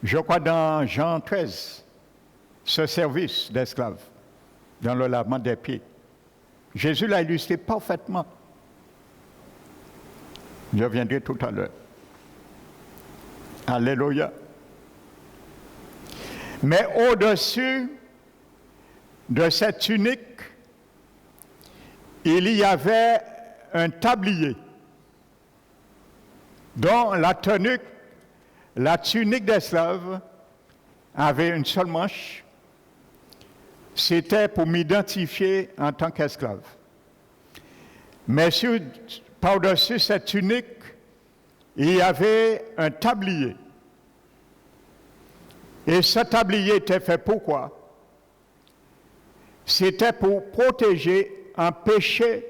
S1: Je crois dans Jean 13, ce service d'esclave, dans le lavement des pieds. Jésus l'a illustré parfaitement. Je reviendrai tout à l'heure. Alléluia. Mais au-dessus de cette tunique, il y avait un tablier dont la tunique d'esclave avait une seule manche. C'était pour m'identifier en tant qu'esclave. Mais par-dessus cette tunique, il y avait un tablier. Et ce tablier était fait pourquoi? C'était pour protéger, empêcher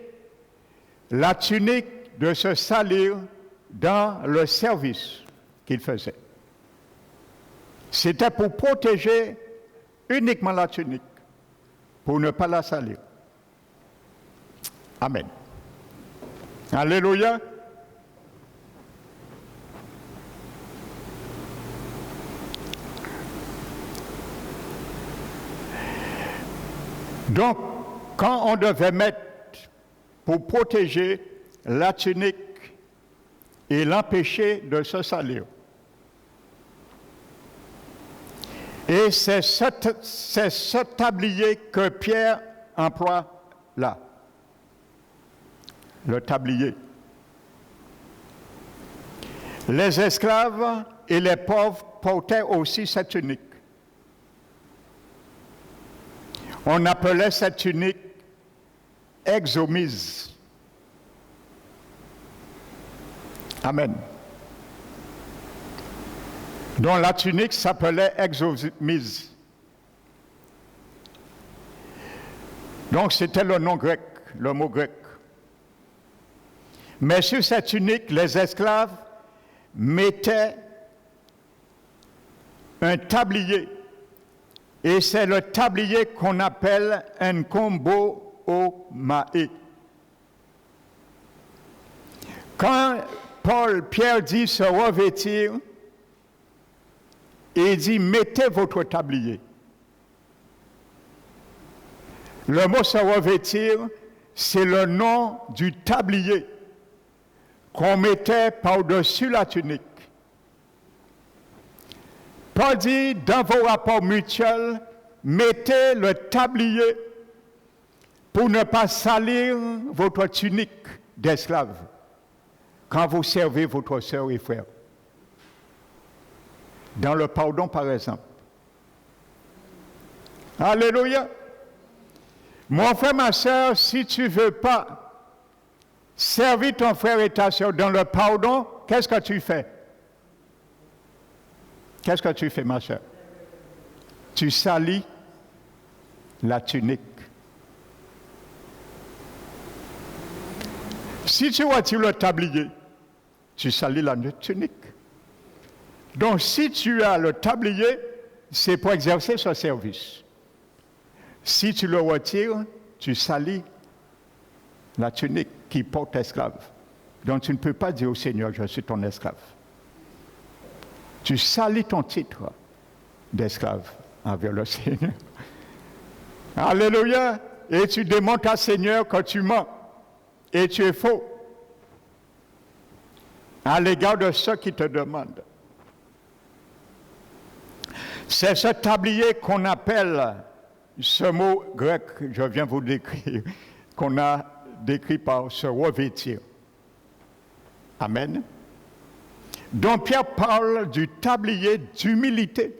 S1: la tunique de se salir dans le service qu'il faisait. C'était pour protéger uniquement la tunique, pour ne pas la salir. Amen. Alléluia. Donc, quand on devait mettre pour protéger la tunique et l'empêcher de se salir, et c'est ce tablier que Pierre emploie là, le tablier. Les esclaves et les pauvres portaient aussi cette tunique. On appelait cette tunique exomise. Amen. Donc la tunique s'appelait exomise. Donc c'était le nom grec, le mot grec. Mais sur cette tunique, les esclaves mettaient un tablier. Et c'est le tablier qu'on appelle un kombo-o-mae. Quand Pierre dit se revêtir, il dit mettez votre tablier. Le mot se revêtir, c'est le nom du tablier qu'on mettait par-dessus la tunique. Paul dit, dans vos rapports mutuels, mettez le tablier pour ne pas salir votre tunique d'esclave quand vous servez votre sœur et frère. Dans le pardon, par exemple. Alléluia. Mon frère, ma sœur, si tu ne veux pas servir ton frère et ta soeur dans le pardon, qu'est-ce que tu fais? Qu'est-ce que tu fais, ma soeur? Tu salis la tunique. Si tu retires le tablier, tu salis la tunique. Donc, si tu as le tablier, c'est pour exercer ce service. Si tu le retires, tu salis la tunique qui porte esclave. Donc, tu ne peux pas dire au Seigneur, je suis ton esclave. Tu salis ton titre d'esclave envers le Seigneur. Alléluia. Et tu démontres à Seigneur que tu mens et tu es faux à l'égard de ceux qui te demandent. C'est ce tablier qu'on appelle, ce mot grec, je viens vous décrire, qu'on a décrit par se revêtir. Amen. Donc Pierre parle du tablier d'humilité.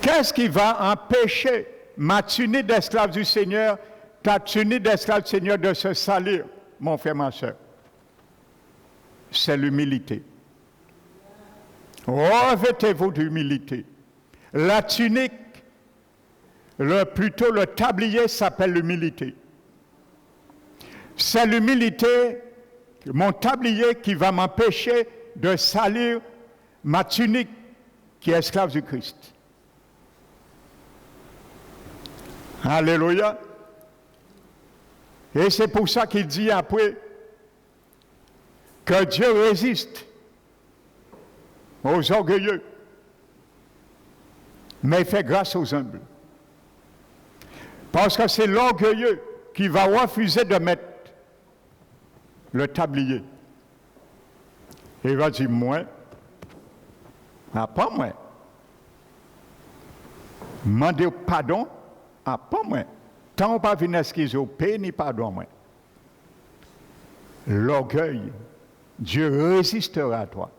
S1: Qu'est-ce qui va empêcher ma tunique d'esclave du Seigneur, ta tunique d'esclave du Seigneur de se salir, mon frère, ma soeur? C'est l'humilité. Revêtez-vous d'humilité. La tunique, plutôt le tablier s'appelle l'humilité. C'est l'humilité, mon tablier, qui va m'empêcher de salir ma tunique qui est esclave du Christ. Alléluia. Et c'est pour ça qu'il dit après que Dieu résiste aux orgueilleux, mais il fait grâce aux humbles. Parce que c'est l'orgueilleux qui va refuser de mettre le tablier. Il va dire, moi, pas moi. Demandez pardon, pas moi. Tant pas venir excuser au pays ni pardon, moi. L'orgueil, Dieu résistera à toi.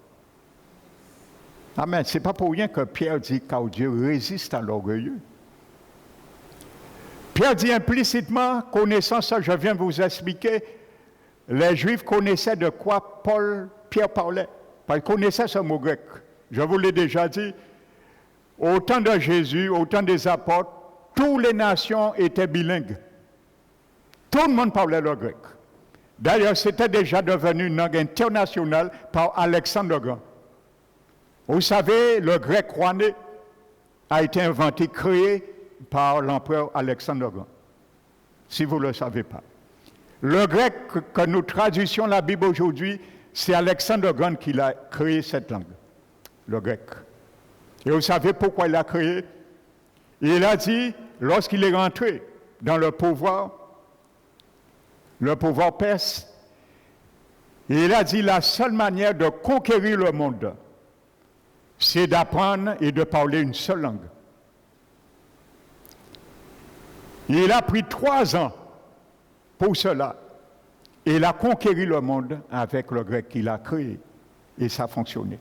S1: Amen. Ce n'est pas pour rien que Pierre dit que Dieu résiste à l'orgueilleux. Pierre dit implicitement, connaissant ça, je viens vous expliquer, les Juifs connaissaient de quoi Pierre parlait. Parce qu'ils connaissaient ce mot grec. Je vous l'ai déjà dit, au temps de Jésus, au temps des apôtres, toutes les nations étaient bilingues. Tout le monde parlait le grec. D'ailleurs, c'était déjà devenu une langue internationale par Alexandre le Grand. Vous savez, le grec rouennais a été inventé, créé par l'empereur Alexandre le Grand. Si vous ne le savez pas. Le grec que nous traduisons la Bible aujourd'hui, c'est Alexandre le Grand qui a créé cette langue, le grec. Et vous savez pourquoi il l'a créé? Il a dit, lorsqu'il est rentré dans le pouvoir perse, il a dit la seule manière de conquérir le monde, c'est d'apprendre et de parler une seule langue. Il a pris 3 ans pour cela. Et il a conquéri le monde avec le grec qu'il a créé. Et ça a fonctionné.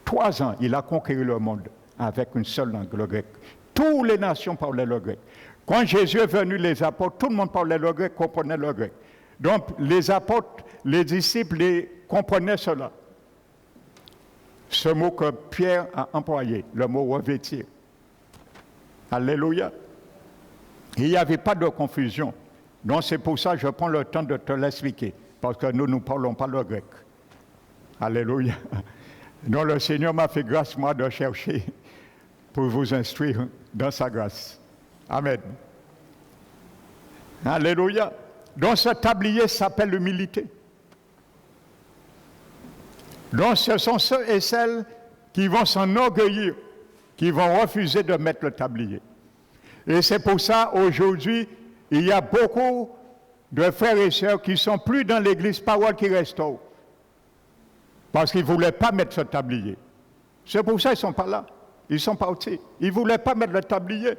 S1: 3 ans, il a conquéri le monde avec une seule langue, le grec. Toutes les nations parlaient le grec. Quand Jésus est venu, les apôtres, tout le monde parlait le grec, comprenait le grec. Donc, les apôtres, les disciples, comprenaient cela. Ce mot que Pierre a employé, le mot revêtir. Alléluia. Il n'y avait pas de confusion. Donc, c'est pour ça que je prends le temps de te l'expliquer. Parce que nous ne parlons pas le grec. Alléluia. Donc, le Seigneur m'a fait grâce, moi, de chercher pour vous instruire dans sa grâce. Amen. Alléluia. Donc, ce tablier s'appelle l'humilité. Donc, ce sont ceux et celles qui vont s'enorgueillir, qui vont refuser de mettre le tablier. Et c'est pour ça, aujourd'hui, il y a beaucoup de frères et sœurs qui ne sont plus dans l'église Parole qui restaure. Parce qu'ils ne voulaient pas mettre ce tablier. C'est pour ça qu'ils ne sont pas là. Ils sont partis. Ils ne voulaient pas mettre le tablier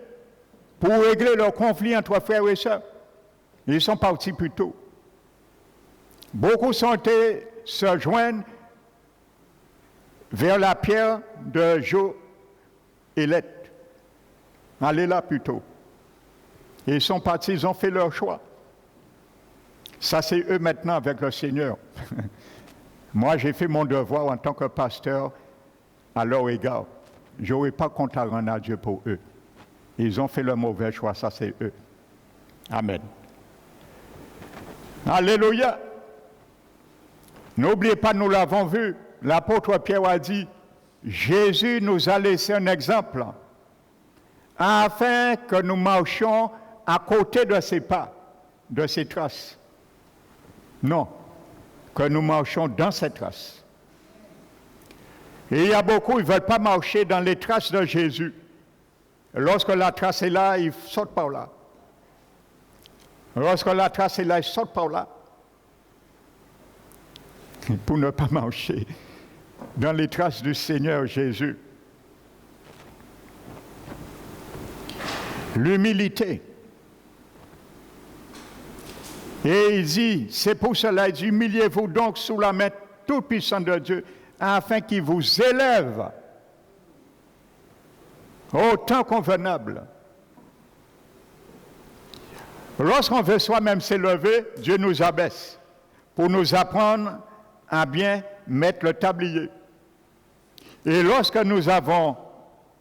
S1: pour régler leur conflit entre frères et sœurs. Ils sont partis plus tôt. Beaucoup sont allés se joindre vers la pierre de Joëlette. Allez là plutôt. Et ils sont partis, ils ont fait leur choix. Ça, c'est eux maintenant avec le Seigneur. Moi, j'ai fait mon devoir en tant que pasteur à leur égard. Je n'aurais pas compte à rendre à Dieu pour eux. Ils ont fait le mauvais choix, ça c'est eux. Amen. Alléluia. N'oubliez pas, nous l'avons vu, l'apôtre Pierre a dit, Jésus nous a laissé un exemple afin que nous marchions à côté de ses pas, de ses traces. Non, que nous marchions dans ses traces. Et il y a beaucoup, ils ne veulent pas marcher dans les traces de Jésus. Lorsque la trace est là, ils sautent par là. Lorsque la trace est là, ils sautent par là. Pour ne pas marcher dans les traces du Seigneur Jésus. L'humilité. Et il dit, c'est pour cela, il dit, humiliez-vous donc sous la main toute puissante de Dieu, afin qu'il vous élève au temps convenable. Lorsqu'on veut soi-même s'élever, Dieu nous abaisse pour nous apprendre à bien mettre le tablier. Et lorsque nous avons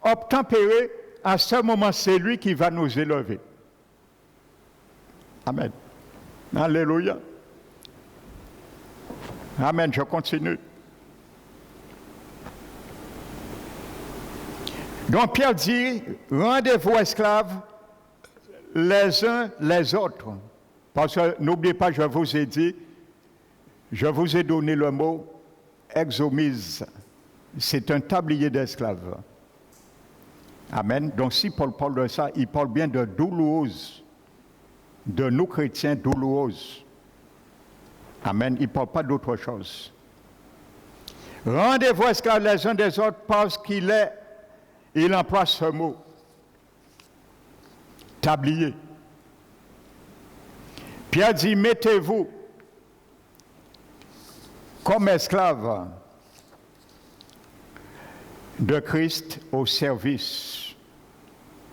S1: obtempéré, à ce moment, c'est lui qui va nous élever. Amen. Alléluia. Amen, je continue. Donc Pierre dit, rendez-vous esclaves les uns les autres. Parce que n'oubliez pas, je vous ai dit, je vous ai donné le mot exomise. C'est un tablier d'esclaves. Amen. Donc si Paul parle de ça, il parle bien de douloureuse, de nous chrétiens douloureuse. Amen. Il ne parle pas d'autre chose. Rendez-vous esclaves les uns des autres parce il emploie ce mot. Tablier. Pierre dit, mettez-vous comme esclaves de Christ au service,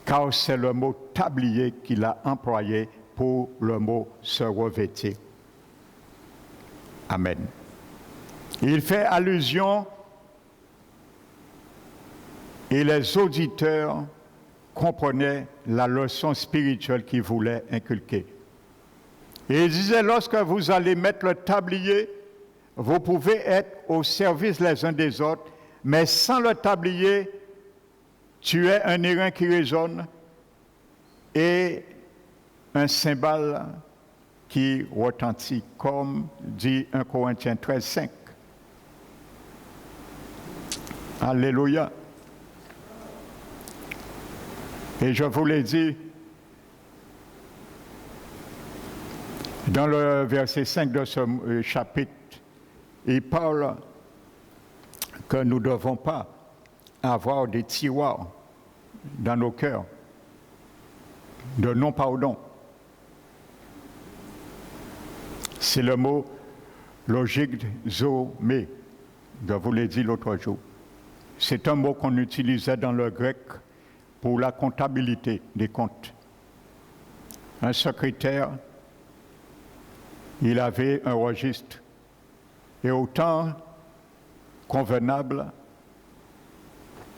S1: car c'est le mot tablier qu'il a employé pour le mot se revêtir. Amen. Il fait allusion et les auditeurs comprenaient la leçon spirituelle qu'il voulait inculquer. Et il disait, lorsque vous allez mettre le tablier, vous pouvez être au service les uns des autres, mais sans le tablier, tu es un airain qui résonne et un cymbale qui retentit, comme dit 1 Corinthiens 13, 5. Alléluia. Et je vous l'ai dit, dans le verset 5 de ce chapitre, il parle que nous ne devons pas avoir des tiroirs dans nos cœurs de non-pardon. C'est le mot logique zomé, je vous l'ai dit l'autre jour. C'est un mot qu'on utilisait dans le grec pour la comptabilité des comptes. Un secrétaire, il avait un registre. Et au temps convenable,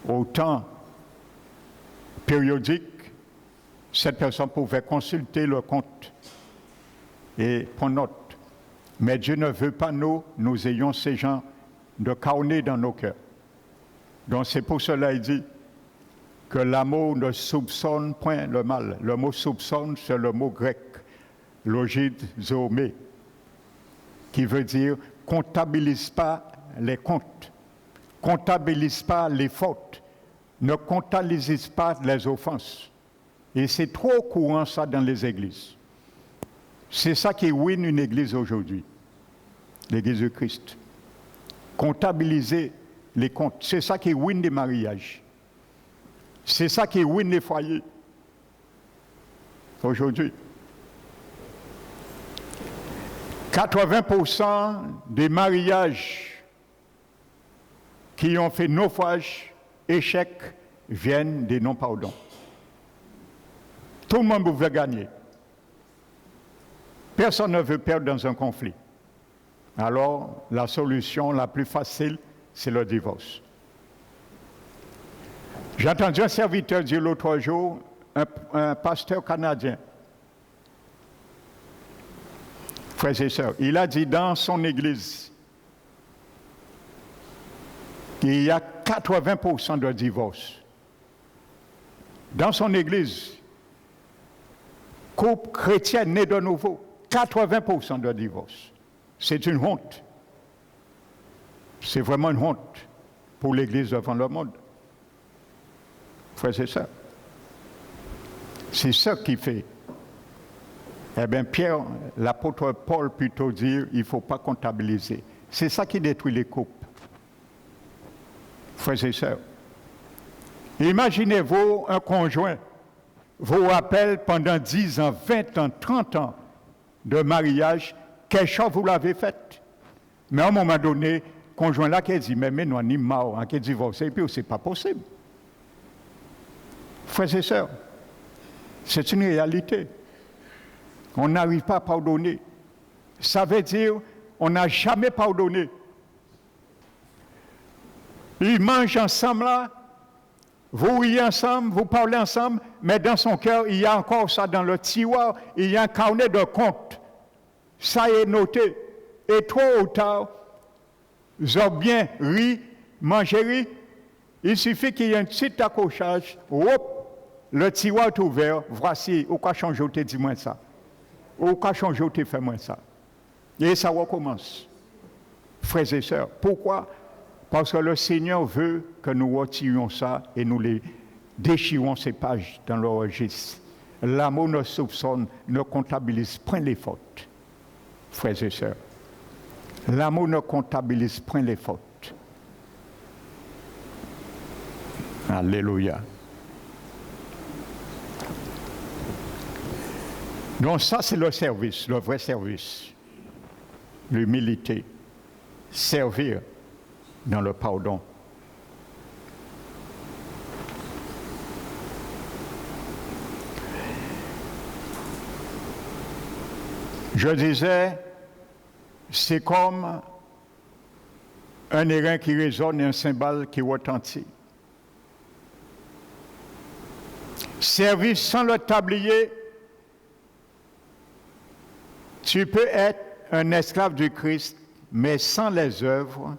S1: au temps périodique, cette personne pouvait consulter le compte et prendre note. Mais Dieu ne veut pas nous ayons ces gens de carnet dans nos cœurs. Donc c'est pour cela qu'il dit que l'amour ne soupçonne point le mal. Le mot soupçonne, c'est le mot grec, logizomé, qui veut dire comptabilise pas les comptes, comptabilise pas les fautes, ne comptabilise pas les offenses. Et c'est trop courant ça dans les églises. C'est ça qui ruine une église aujourd'hui, l'église de Christ. Comptabiliser les comptes, c'est ça qui ruine les mariages. C'est ça qui ruine les foyers aujourd'hui. 80% des mariages qui ont fait naufrage, échec, viennent des non-pardons. Tout le monde veut gagner. Personne ne veut perdre dans un conflit. Alors, la solution la plus facile, c'est le divorce. J'ai entendu un serviteur dire l'autre jour, un pasteur canadien, frères et sœurs, il a dit dans son église qu'il y a 80% de divorce. Dans son église, couple chrétien né de nouveau, 80% de divorce. C'est une honte. C'est vraiment une honte pour l'Église devant le monde. Frères et sœurs, c'est ça qui fait. Eh bien, Pierre, l'apôtre Paul, plutôt dire, il ne faut pas comptabiliser. C'est ça qui détruit les couples. Frères et sœurs, imaginez-vous un conjoint vous rappelle pendant 10 ans, 20 ans, 30 ans de mariage, quelque chose vous l'avez fait. Mais à un moment donné, conjoint là qui dit, mais non, ni mort, qui est divorcé, et puis c'est pas possible. Frères et sœurs, c'est une réalité. On n'arrive pas à pardonner. Ça veut dire on n'a jamais pardonné. Ils mangent ensemble là, vous riez ensemble, vous parlez ensemble, mais dans son cœur, il y a encore ça dans le tiroir, il y a un carnet de comptes. Ça est noté. Et trop ou tard, vous avez bien ri, mangé ri. Il suffit qu'il y ait un petit accrochage, le tiroir est ouvert, voici, au cas changer, tu dis moi ça. Au cas changer, tu fais moi ça. Et ça recommence. Frères et sœurs, pourquoi? Parce que le Seigneur veut que nous retirions ça et nous les déchirons ces pages dans le registre. L'amour ne soupçonne, ne comptabilise point les fautes. Frères et sœurs, l'amour ne comptabilise point les fautes. Alléluia. Donc ça, c'est le service, le vrai service. L'humilité. Servir dans le pardon. Je disais, c'est comme un airain qui résonne et un cymbale qui retentit. Servir sans le tablier, tu peux être un esclave du Christ, mais sans les œuvres.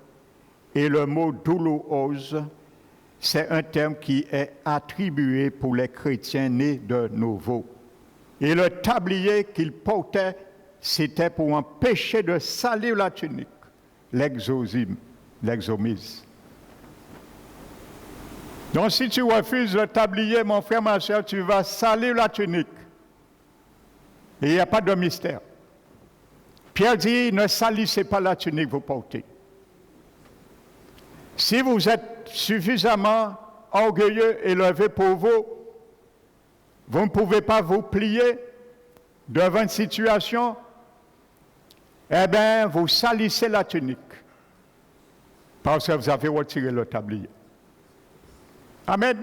S1: Et le mot douloureuse, c'est un terme qui est attribué pour les chrétiens nés de nouveau. Et le tablier qu'il portait, c'était pour empêcher de salir la tunique, l'exomise. Donc si tu refuses le tablier, mon frère, ma soeur, tu vas salir la tunique. Et il n'y a pas de mystère. Pierre dit, ne salissez pas la tunique que vous portez. Si vous êtes suffisamment orgueilleux et élevé pour vous, vous ne pouvez pas vous plier devant une situation, eh bien, vous salissez la tunique parce que vous avez retiré le tablier. Amen.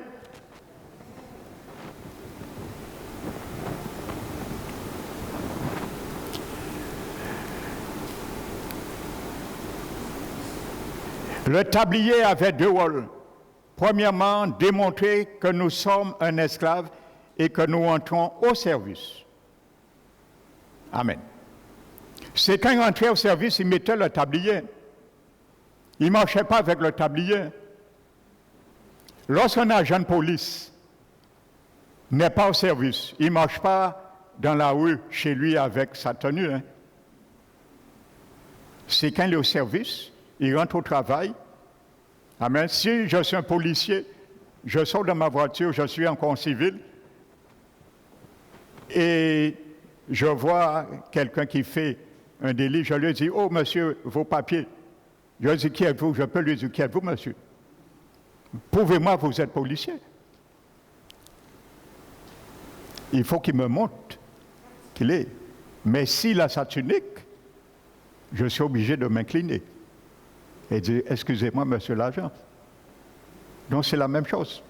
S1: Le tablier avait deux rôles. Premièrement, démontrer que nous sommes un esclave et que nous entrons au service. Amen. C'est quand il rentrait au service, il mettait le tablier. Il ne marchait pas avec le tablier. Lorsqu'un agent de police n'est pas au service, il ne marche pas dans la rue chez lui avec sa tenue. C'est quand il est au service, il rentre au travail. Amen. Si je suis un policier, je sors de ma voiture, je suis encore en civil, et je vois quelqu'un qui fait un délit, je lui dis, oh monsieur, vos papiers. Je lui dis, qui êtes-vous? Je peux lui dire, qui êtes-vous, monsieur? Prouvez-moi que vous êtes policier. Il faut qu'il me montre qu'il est. Mais s'il a sa tunique, je suis obligé de m'incliner et dire, excusez-moi, monsieur l'agent. Donc c'est la même chose.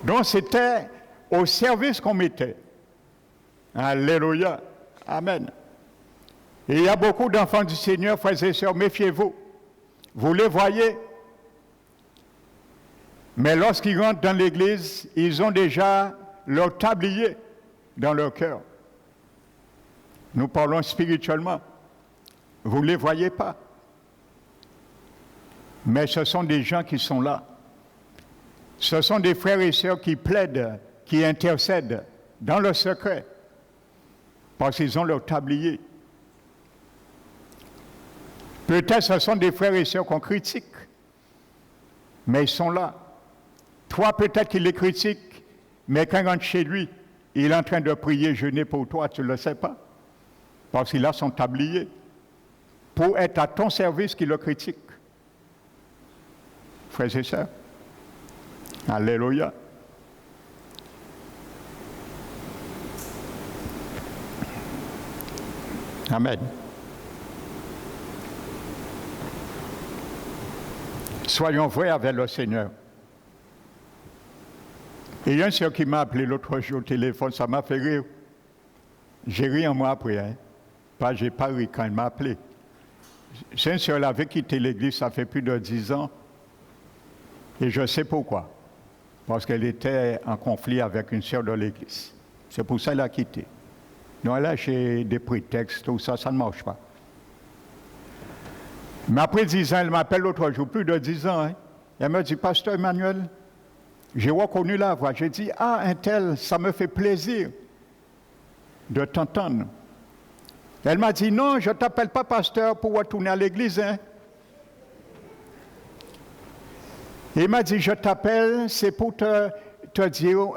S1: Donc c'était au service qu'on mettait. Alléluia. Amen. Et il y a beaucoup d'enfants du Seigneur, frères et sœurs, méfiez-vous. Vous les voyez. Mais lorsqu'ils rentrent dans l'église, ils ont déjà leur tablier dans leur cœur. Nous parlons spirituellement. Vous ne les voyez pas. Mais ce sont des gens qui sont là. Ce sont des frères et sœurs qui plaident, qui intercèdent dans le secret. Parce qu'ils ont leur tablier. Peut-être ce sont des frères et sœurs qu'on critique. Mais ils sont là. Toi, peut-être qu'il les critique, mais quand il rentre chez lui, il est en train de prier, jeûner pour toi, tu ne le sais pas. Parce qu'il a son tablier. Pour être à ton service qu'il le critique. Frères et sœurs. Alléluia. Amen. Soyons vrais avec le Seigneur. Il y a un sœur qui m'a appelé l'autre jour au téléphone, ça m'a fait rire. J'ai ri en moi après. Hein. J'ai pas ri quand elle m'a appelé. C'est une sœur, elle avait quitté l'église, ça fait plus de 10 ans. Et je sais pourquoi. Parce qu'elle était en conflit avec une sœur de l'église. C'est pour ça qu'elle a quitté. Donc là, j'ai des prétextes, tout ça, ça ne marche pas. Mais après 10 ans, elle m'appelle l'autre jour, plus de 10 ans. Hein. Elle me dit, Pasteur Emmanuel, j'ai reconnu la voix. J'ai dit, ah, un tel, ça me fait plaisir de t'entendre. Elle m'a dit, non, je ne t'appelle pas pasteur pour retourner à l'église. Hein. Il m'a dit, je t'appelle, c'est pour te dire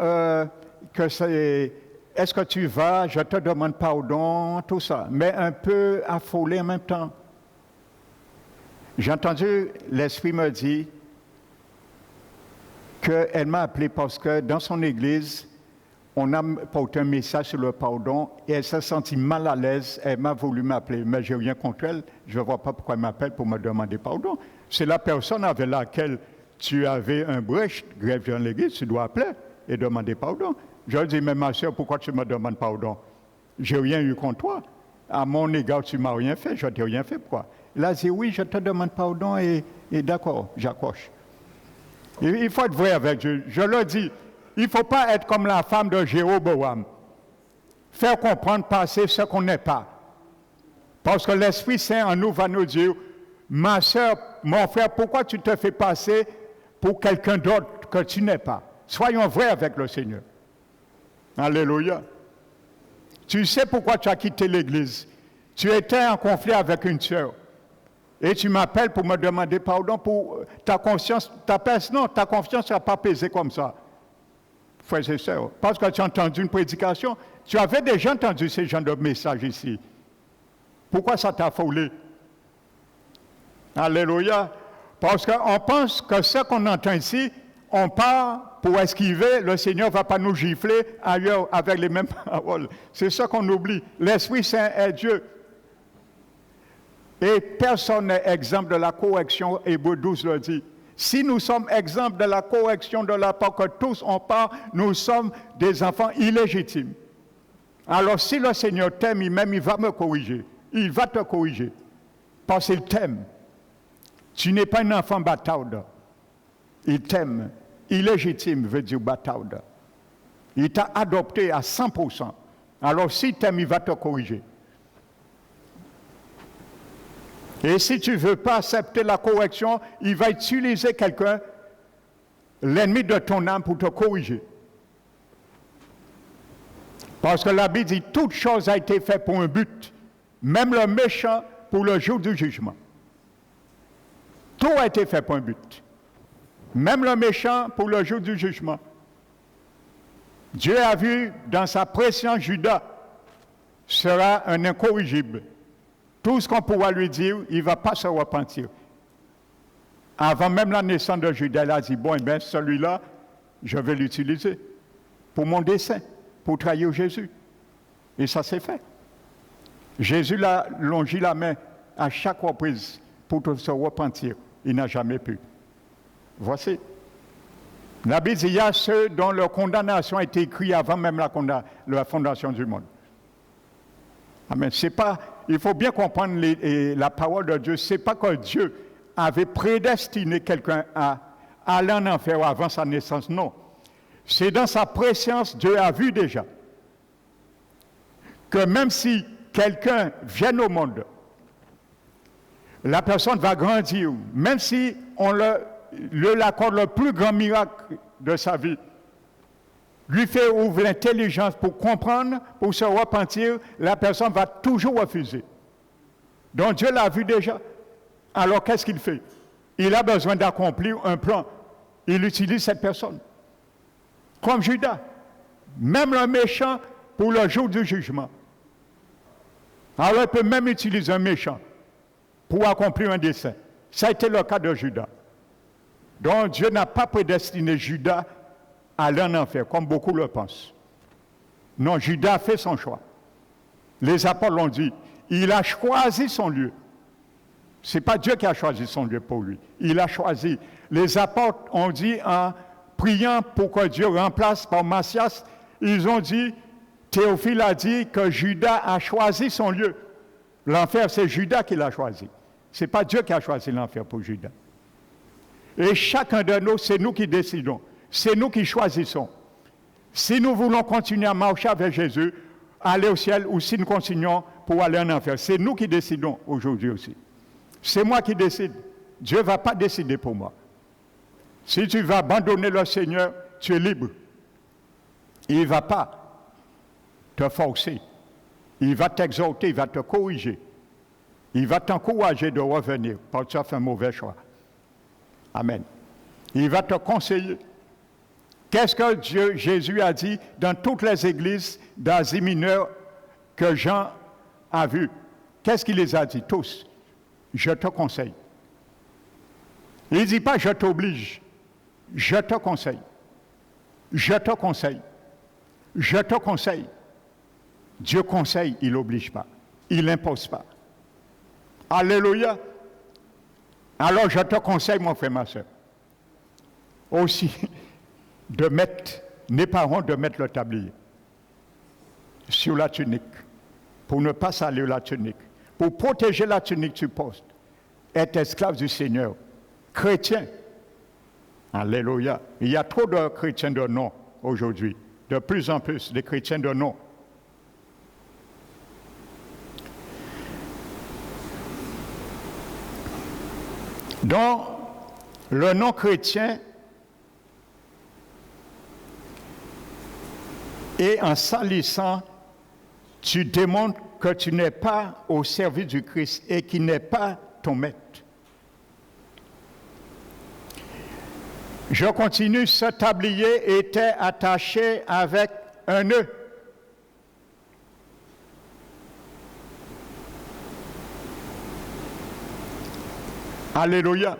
S1: que c'est... Est-ce que tu vas? Je te demande pardon, tout ça. Mais un peu affolé en même temps. J'ai entendu, l'Esprit me dit qu'elle m'a appelé parce que dans son église, on a porté un message sur le pardon et elle s'est sentie mal à l'aise. Elle m'a voulu m'appeler, mais je n'ai rien contre elle. Je ne vois pas pourquoi elle m'appelle pour me demander pardon. C'est la personne avec laquelle tu avais un brèche, grève dans l'église, tu dois appeler et demander pardon. Je lui dis, mais ma soeur, pourquoi tu me demandes pardon? Je n'ai rien eu contre toi. À mon égard, tu ne m'as rien fait, je ne t'ai rien fait. Pourquoi? Il a dit, oui, je te demande pardon et d'accord, j'accroche. Il faut être vrai avec Dieu. Je le dis, il ne faut pas être comme la femme de Jéroboam. Faire comprendre, passer ce qu'on n'est pas. Parce que l'Esprit Saint en nous va nous dire, ma soeur, mon frère, pourquoi tu te fais passer pour quelqu'un d'autre que tu n'es pas? Soyons vrais avec le Seigneur. Alléluia. Tu sais pourquoi tu as quitté l'église. Tu étais en conflit avec une sœur. Et tu m'appelles pour me demander pardon pour ta conscience. Ta confiance n'a pas pesé comme ça. Frères et sœurs, parce que tu as entendu une prédication, tu avais déjà entendu ce genre de message ici. Pourquoi ça t'a affolé? Alléluia. Parce qu'on pense que ce qu'on entend ici, on part pour esquiver, le Seigneur ne va pas nous gifler ailleurs avec les mêmes paroles. C'est ça qu'on oublie. L'Esprit Saint est Dieu. Et personne n'est exempt de la correction, Hébreux 12 le dit. Si nous sommes exempts de la correction de la part que tous on part, nous sommes des enfants illégitimes. Alors si le Seigneur t'aime, il va me corriger. Il va te corriger. Parce qu'il t'aime. Tu n'es pas un enfant bâtarde. Il t'aime. Illégitime veut dire bâtarde. Il t'a adopté à 100%. Alors s'il t'aime, il va te corriger. Et si tu ne veux pas accepter la correction, il va utiliser quelqu'un, l'ennemi de ton âme, pour te corriger. Parce que la Bible dit, toute chose a été faite pour un but, même le méchant pour le jour du jugement. Tout a été fait pour un but. Même le méchant pour le jour du jugement. Dieu a vu dans sa préscience Judas sera un incorrigible. Tout ce qu'on pourra lui dire, il ne va pas se repentir. Avant même la naissance de Judas, il a dit, bon, eh bien, celui-là, je vais l'utiliser pour mon dessein, pour trahir Jésus. Et ça s'est fait. Jésus l'a longé la main à chaque reprise pour se repentir. Il n'a jamais pu. Voici. La Bible dit, il y a ceux dont leur condamnation a été écrite avant même la fondation du monde. Amen. C'est pas, il faut bien comprendre la parole de Dieu. Ce n'est pas que Dieu avait prédestiné quelqu'un à aller en enfer avant sa naissance. Non. C'est dans sa préscience, Dieu a vu déjà que même si quelqu'un vient au monde, la personne va grandir, même si on lui accorde le plus grand miracle de sa vie, lui fait ouvrir l'intelligence pour comprendre, pour se repentir, la personne va toujours refuser. Donc Dieu l'a vu déjà. Alors qu'est-ce qu'il fait? Il a besoin d'accomplir un plan. Il utilise cette personne. Comme Judas. Même le méchant pour le jour du jugement. Alors il peut même utiliser un méchant pour accomplir un dessein. Ça a été le cas de Judas. Donc Dieu n'a pas prédestiné Judas à aller en enfer, comme beaucoup le pensent. Non, Judas a fait son choix. Les apôtres l'ont dit. Il a choisi son lieu. Ce n'est pas Dieu qui a choisi son lieu pour lui. Il a choisi. Les apôtres ont dit en priant pour que Dieu remplace par Matthias, ils ont dit, Théophile a dit que Judas a choisi son lieu. L'enfer, c'est Judas qui l'a choisi. Ce n'est pas Dieu qui a choisi l'enfer pour Judas. Et chacun de nous, c'est nous qui décidons. C'est nous qui choisissons. Si nous voulons continuer à marcher avec Jésus, aller au ciel, ou si nous continuons pour aller en enfer, c'est nous qui décidons aujourd'hui aussi. C'est moi qui décide. Dieu ne va pas décider pour moi. Si tu vas abandonner le Seigneur, tu es libre. Il ne va pas te forcer. Il va t'exhorter, il va te corriger. Il va t'encourager de revenir parce que tu as fait un mauvais choix. Amen. Il va te conseiller. Qu'est-ce que Jésus a dit dans toutes les églises d'Asie mineure que Jean a vues? Qu'est-ce qu'il les a dit? Tous. Je te conseille. Il ne dit pas je t'oblige. Je te conseille. Je te conseille. Je te conseille. Dieu conseille, il n'oblige pas. Il n'impose pas. Alléluia. Alors je te conseille, mon frère, ma soeur, aussi de mettre, n'aie pas honte de mettre le tablier sur la tunique, pour ne pas salir la tunique, pour protéger la tunique du poste, être esclave du Seigneur, chrétien. Alléluia. Il y a trop de chrétiens de nom aujourd'hui, de plus en plus de chrétiens de nom. Donc, le non chrétien et en salissant, tu démontres que tu n'es pas au service du Christ et qu'il n'est pas ton maître. Je continue, ce tablier était attaché avec un nœud. Alléluia.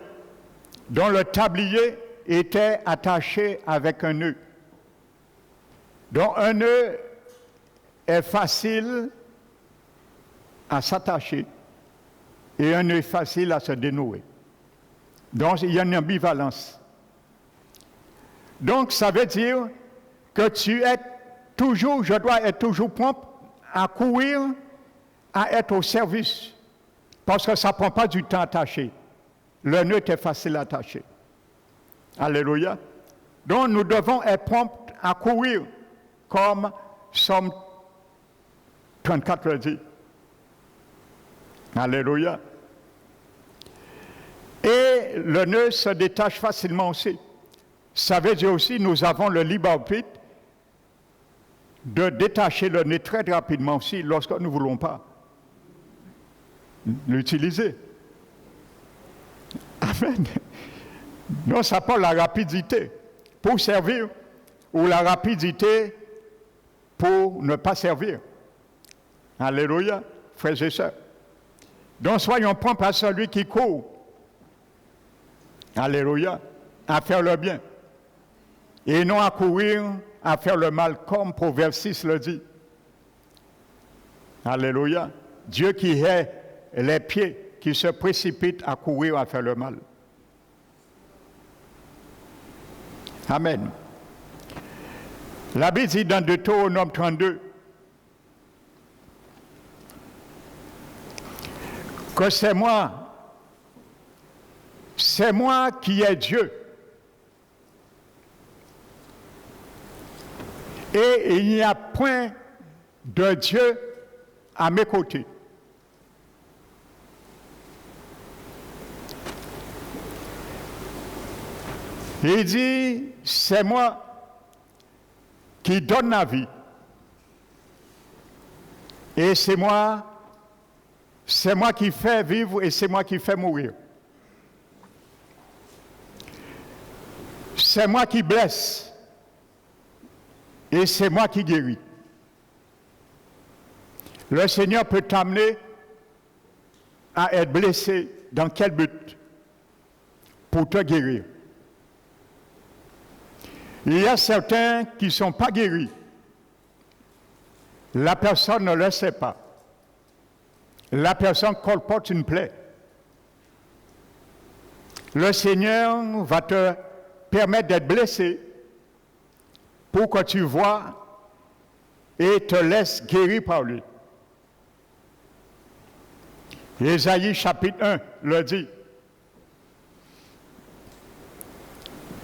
S1: Donc le tablier était attaché avec un nœud. Donc un nœud est facile à s'attacher et un nœud est facile à se dénouer. Donc il y a une ambivalence. Donc ça veut dire que je dois être toujours prompt à courir, à être au service. Parce que ça ne prend pas du temps attaché. Le nœud est facile à attacher. Alléluia. Donc nous devons être prompts à courir, comme Somme 34 le dit. Alléluia. Et le nœud se détache facilement aussi. Ça veut dire aussi nous avons le libre arbitre de détacher le nœud très rapidement aussi lorsque nous ne voulons pas l'utiliser. Amen. Non, ça pas la rapidité pour servir ou la rapidité pour ne pas servir. Alléluia, frères et sœurs. Donc soyons prompts à celui qui court. Alléluia, à faire le bien. Et non à courir, à faire le mal, comme Proverbe 6 le dit. Alléluia. Dieu qui hait les pieds qui se précipitent à courir, à faire le mal. Amen. La Bible dit dans Deutéronome 32 que c'est moi qui est Dieu. Et il n'y a point de Dieu à mes côtés. Il dit, c'est moi qui donne la vie. Et c'est moi qui fais vivre et c'est moi qui fais mourir. C'est moi qui blesse et c'est moi qui guéris. Le Seigneur peut t'amener à être blessé. Dans quel but? Pour te guérir. Il y a certains qui ne sont pas guéris. La personne ne le sait pas. La personne colporte une plaie. Le Seigneur va te permettre d'être blessé pour que tu vois et te laisses guérir par lui. Ésaïe chapitre 1 le dit.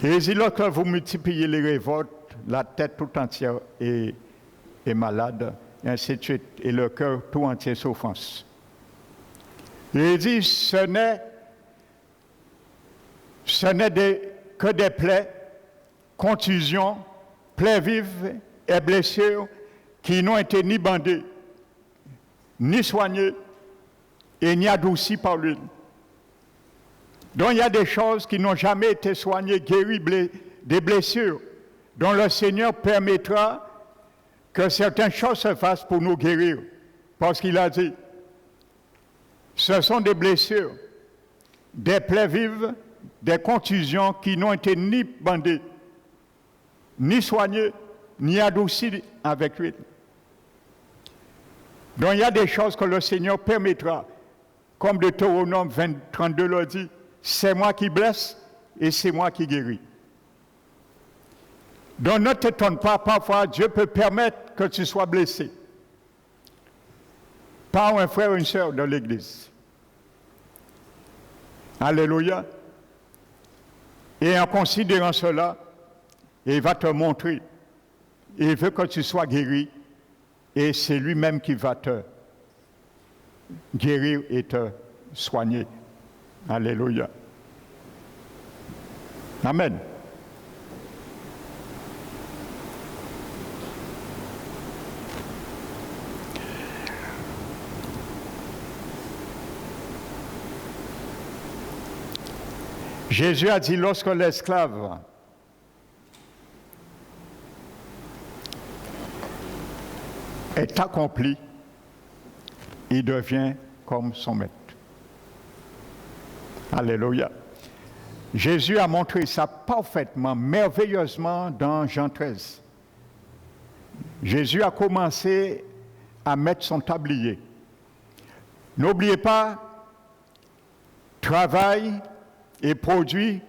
S1: Il dit, lorsque vous multipliez les révoltes, la tête tout entière est malade, et ainsi de suite, et le cœur tout entier s'offense. Il dit, ce n'est que des plaies, contusions, plaies vives et blessures qui n'ont été ni bandées, ni soignées, et ni adoucies par l'huile. Donc il y a des choses qui n'ont jamais été soignées, guéries, des blessures, dont le Seigneur permettra que certaines choses se fassent pour nous guérir. Parce qu'il a dit, ce sont des blessures, des plaies vives, des contusions qui n'ont été ni bandées, ni soignées, ni adoucies avec l'huile. Donc il y a des choses que le Seigneur permettra, comme Deutéronome 32 le dit, c'est moi qui blesse et c'est moi qui guéris. Donc ne t'étonne pas, parfois Dieu peut permettre que tu sois blessé par un frère ou une sœur de l'Église. Alléluia. Et en considérant cela, il va te montrer, il veut que tu sois guéri et c'est lui-même qui va te guérir et te soigner. Alléluia. Amen. Jésus a dit lorsque l'esclave est accompli, il devient comme son maître. Alléluia. Jésus a montré ça parfaitement, merveilleusement dans Jean 13. Jésus a commencé à mettre son tablier. N'oubliez pas, travaille et produit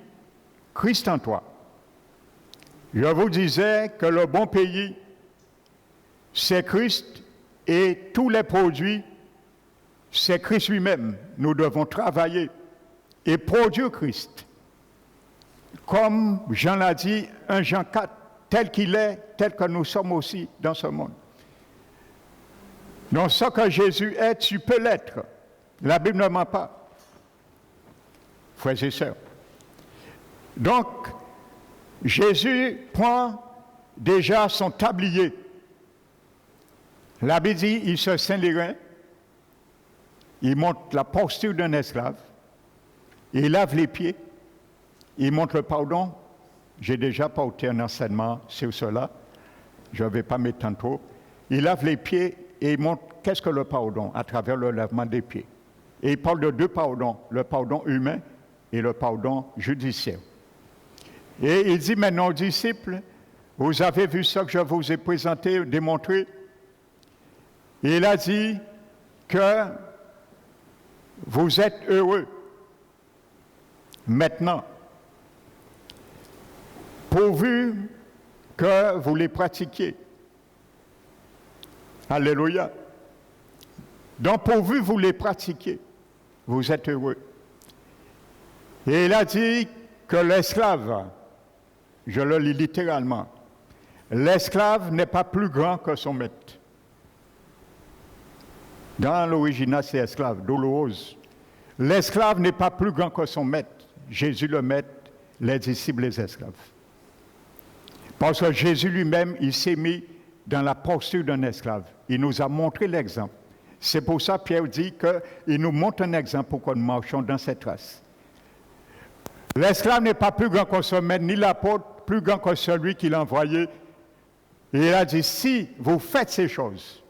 S1: Christ en toi. Je vous disais que le bon pays, c'est Christ et tous les produits, c'est Christ lui-même. Nous devons travailler et produire Christ. Comme Jean l'a dit, 1 Jean 4, tel qu'il est, tel que nous sommes aussi dans ce monde. Donc ce que Jésus est, tu peux l'être. La Bible ne ment pas. Frères et sœurs. Donc, Jésus prend déjà son tablier. La Bible dit, il se ceint les reins, il montre la posture d'un esclave, il lave les pieds, il montre le pardon. J'ai déjà porté un enseignement sur cela, je ne vais pas m'étendre trop. Il lave les pieds et il montre qu'est-ce que le pardon à travers le lavement des pieds. Et il parle de deux pardons, le pardon humain et le pardon judiciaire. Et il dit maintenant aux disciples, vous avez vu ce que je vous ai présenté, démontré. Et il a dit que vous êtes heureux maintenant. pourvu que vous les pratiquiez. Alléluia. Donc, pourvu vous les pratiquiez, vous êtes heureux. Et il a dit que l'esclave, je le lis littéralement, l'esclave n'est pas plus grand que son maître. Dans l'original, c'est esclave, douloureuse. L'esclave n'est pas plus grand que son maître. Jésus le maître, les disciples les esclaves. Parce que Jésus lui-même, il s'est mis dans la posture d'un esclave. Il nous a montré l'exemple. C'est pour ça que Pierre dit qu'il nous montre un exemple pour que nous marchions dans cette trace. L'esclave n'est pas plus grand que son maître, ni l'apôtre plus grand que celui qui l'a envoyé. Et il a dit, si vous faites ces choses,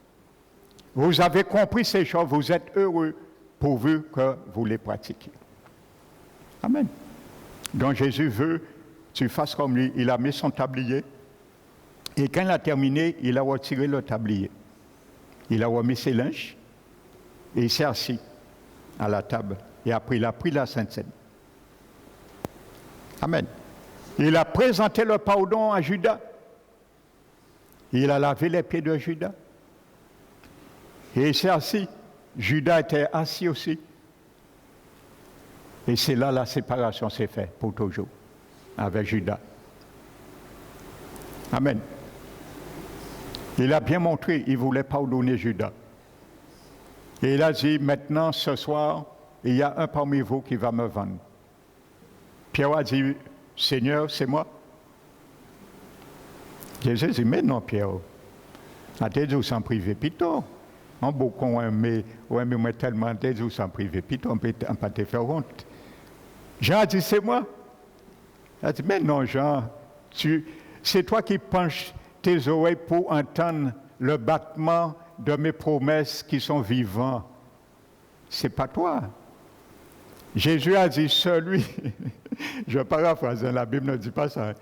S1: vous avez compris ces choses, vous êtes heureux pourvu que vous les pratiquiez. Amen. Donc Jésus veut que tu fasses comme lui. Il a mis son tablier et quand il a terminé, il a retiré le tablier. Il a remis ses linges et il s'est assis à la table. Et après, il a pris la Sainte Seine. Amen. Il a présenté le pardon à Judas. Il a lavé les pieds de Judas. Et il s'est assis. Judas était assis aussi. Et c'est là la séparation s'est faite pour toujours avec Judas. Amen. Il a bien montré, il voulait pardonner Judas. Et il a dit, maintenant, ce soir, il y a un parmi vous qui va me vendre. Pierre a dit, Seigneur, c'est moi. Jésus dit, mais non, Pierre. A te dit, sans privé, plutôt. En beaucoup, on tellement te dit, sans privé, plutôt, on ne peut pas te faire honte. Jean a dit, c'est moi. Il a dit, mais non, Jean, c'est toi qui penches tes oreilles pour entendre le battement de mes promesses qui sont vivants. C'est pas toi. Jésus a dit, celui, je paraphrase, la Bible ne dit pas ça.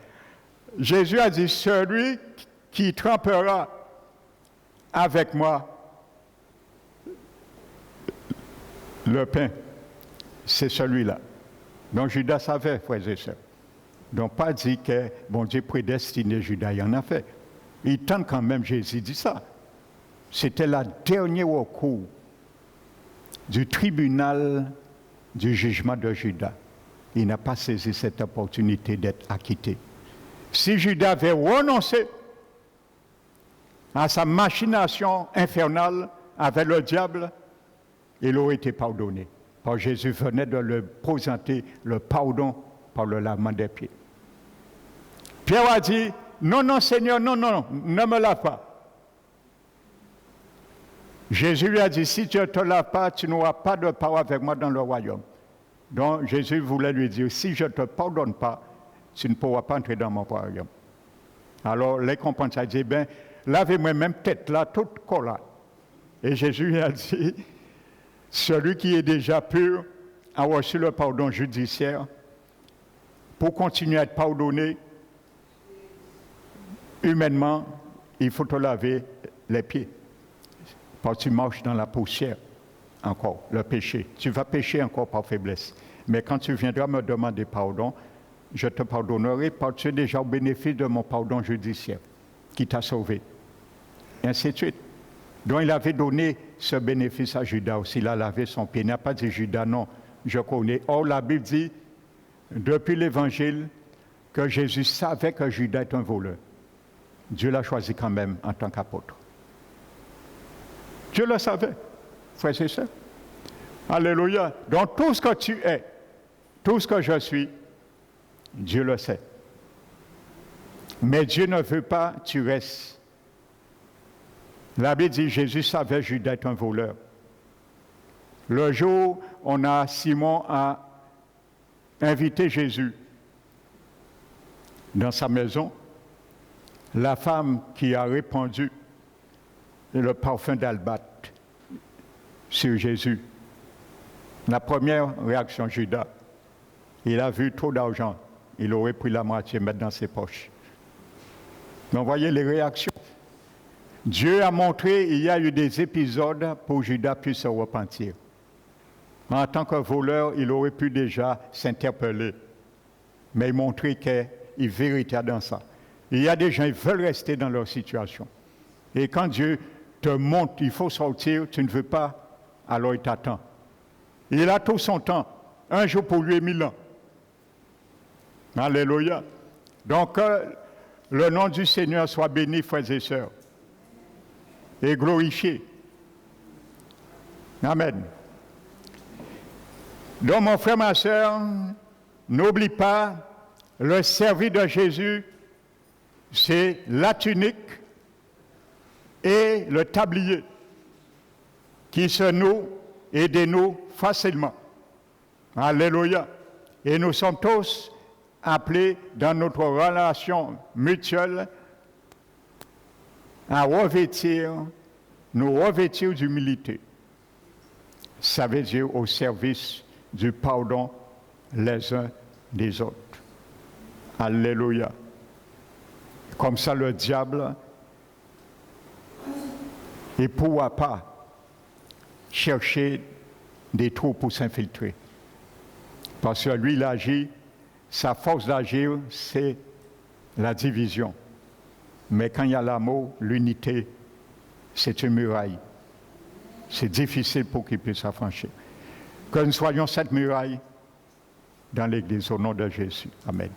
S1: Jésus a dit, celui qui trempera avec moi le pain, c'est celui-là. Donc Judas savait, frères et sœurs. Donc pas dit que bon Dieu prédestiné Judas, il en a fait. Il tente quand même, Jésus dit ça. C'était la dernière recours du tribunal du jugement de Judas. Il n'a pas saisi cette opportunité d'être acquitté. Si Judas avait renoncé à sa machination infernale avec le diable, il aurait été pardonné. Parce que Jésus venait de lui présenter le pardon par le lavement des pieds. Pierre a dit, non, non, Seigneur, non, non, ne me lave pas. Jésus lui a dit, si tu ne te laves pas, tu n'auras pas de part avec moi dans le royaume. Donc Jésus voulait lui dire, si je ne te pardonne pas, tu ne pourras pas entrer dans mon royaume. Alors les compagnons ont dit, ben, lavez-moi même tête là, toute collate. Et Jésus lui a dit, celui qui est déjà pur a reçu le pardon judiciaire. Pour continuer à être pardonné, humainement, il faut te laver les pieds. Parce que tu marches dans la poussière encore, le péché. Tu vas pécher encore par faiblesse. Mais quand tu viendras me demander pardon, je te pardonnerai parce que tu es déjà au bénéfice de mon pardon judiciaire qui t'a sauvé. Et ainsi de suite. Donc il avait donné ce bénéfice à Judas aussi. Il a lavé son pied. Il n'a pas dit Judas, non, je connais. Or, la Bible dit, depuis l'Évangile, que Jésus savait que Judas est un voleur. Dieu l'a choisi quand même en tant qu'apôtre. Dieu le savait, frères et sœurs. Alléluia. Donc tout ce que tu es, tout ce que je suis, Dieu le sait. Mais Dieu ne veut pas que tu restes. La Bible dit, Jésus savait que Judas est un voleur. Le jour où Simon a invité Jésus dans sa maison, la femme qui a répandu le parfum d'albâtre sur Jésus. La première réaction, Judas, il a vu trop d'argent. Il aurait pris la moitié, mettre dans ses poches. Donc, voyez les réactions. Dieu a montré, il y a eu des épisodes pour Judas puisse se repentir. En tant que voleur, il aurait pu déjà s'interpeller. Mais il montrait qu'il et vérité dans ça. Il y a des gens qui veulent rester dans leur situation. Et quand Dieu te montre, il faut sortir, tu ne veux pas, alors il t'attend. Il a tout son temps. Un jour pour lui et 1000 ans. Alléluia. Donc, le nom du Seigneur soit béni, frères et sœurs, et glorifié. Amen. Donc, mon frère, ma sœur, n'oublie pas, le service de Jésus, c'est la tunique et le tablier qui se nouent et dénouent facilement. Alléluia. Et nous sommes tous appelés dans notre relation mutuelle à nous revêtir d'humilité. Ça veut dire au service du pardon les uns des autres. Alléluia. Comme ça, le diable ne pourra pas chercher des trous pour s'infiltrer. Parce que lui, il agit, sa force d'agir, c'est la division. Mais quand il y a l'amour, l'unité, c'est une muraille. C'est difficile pour qu'il puisse s'affranchir. Que nous soyons cette muraille dans l'Église au nom de Jésus. Amen.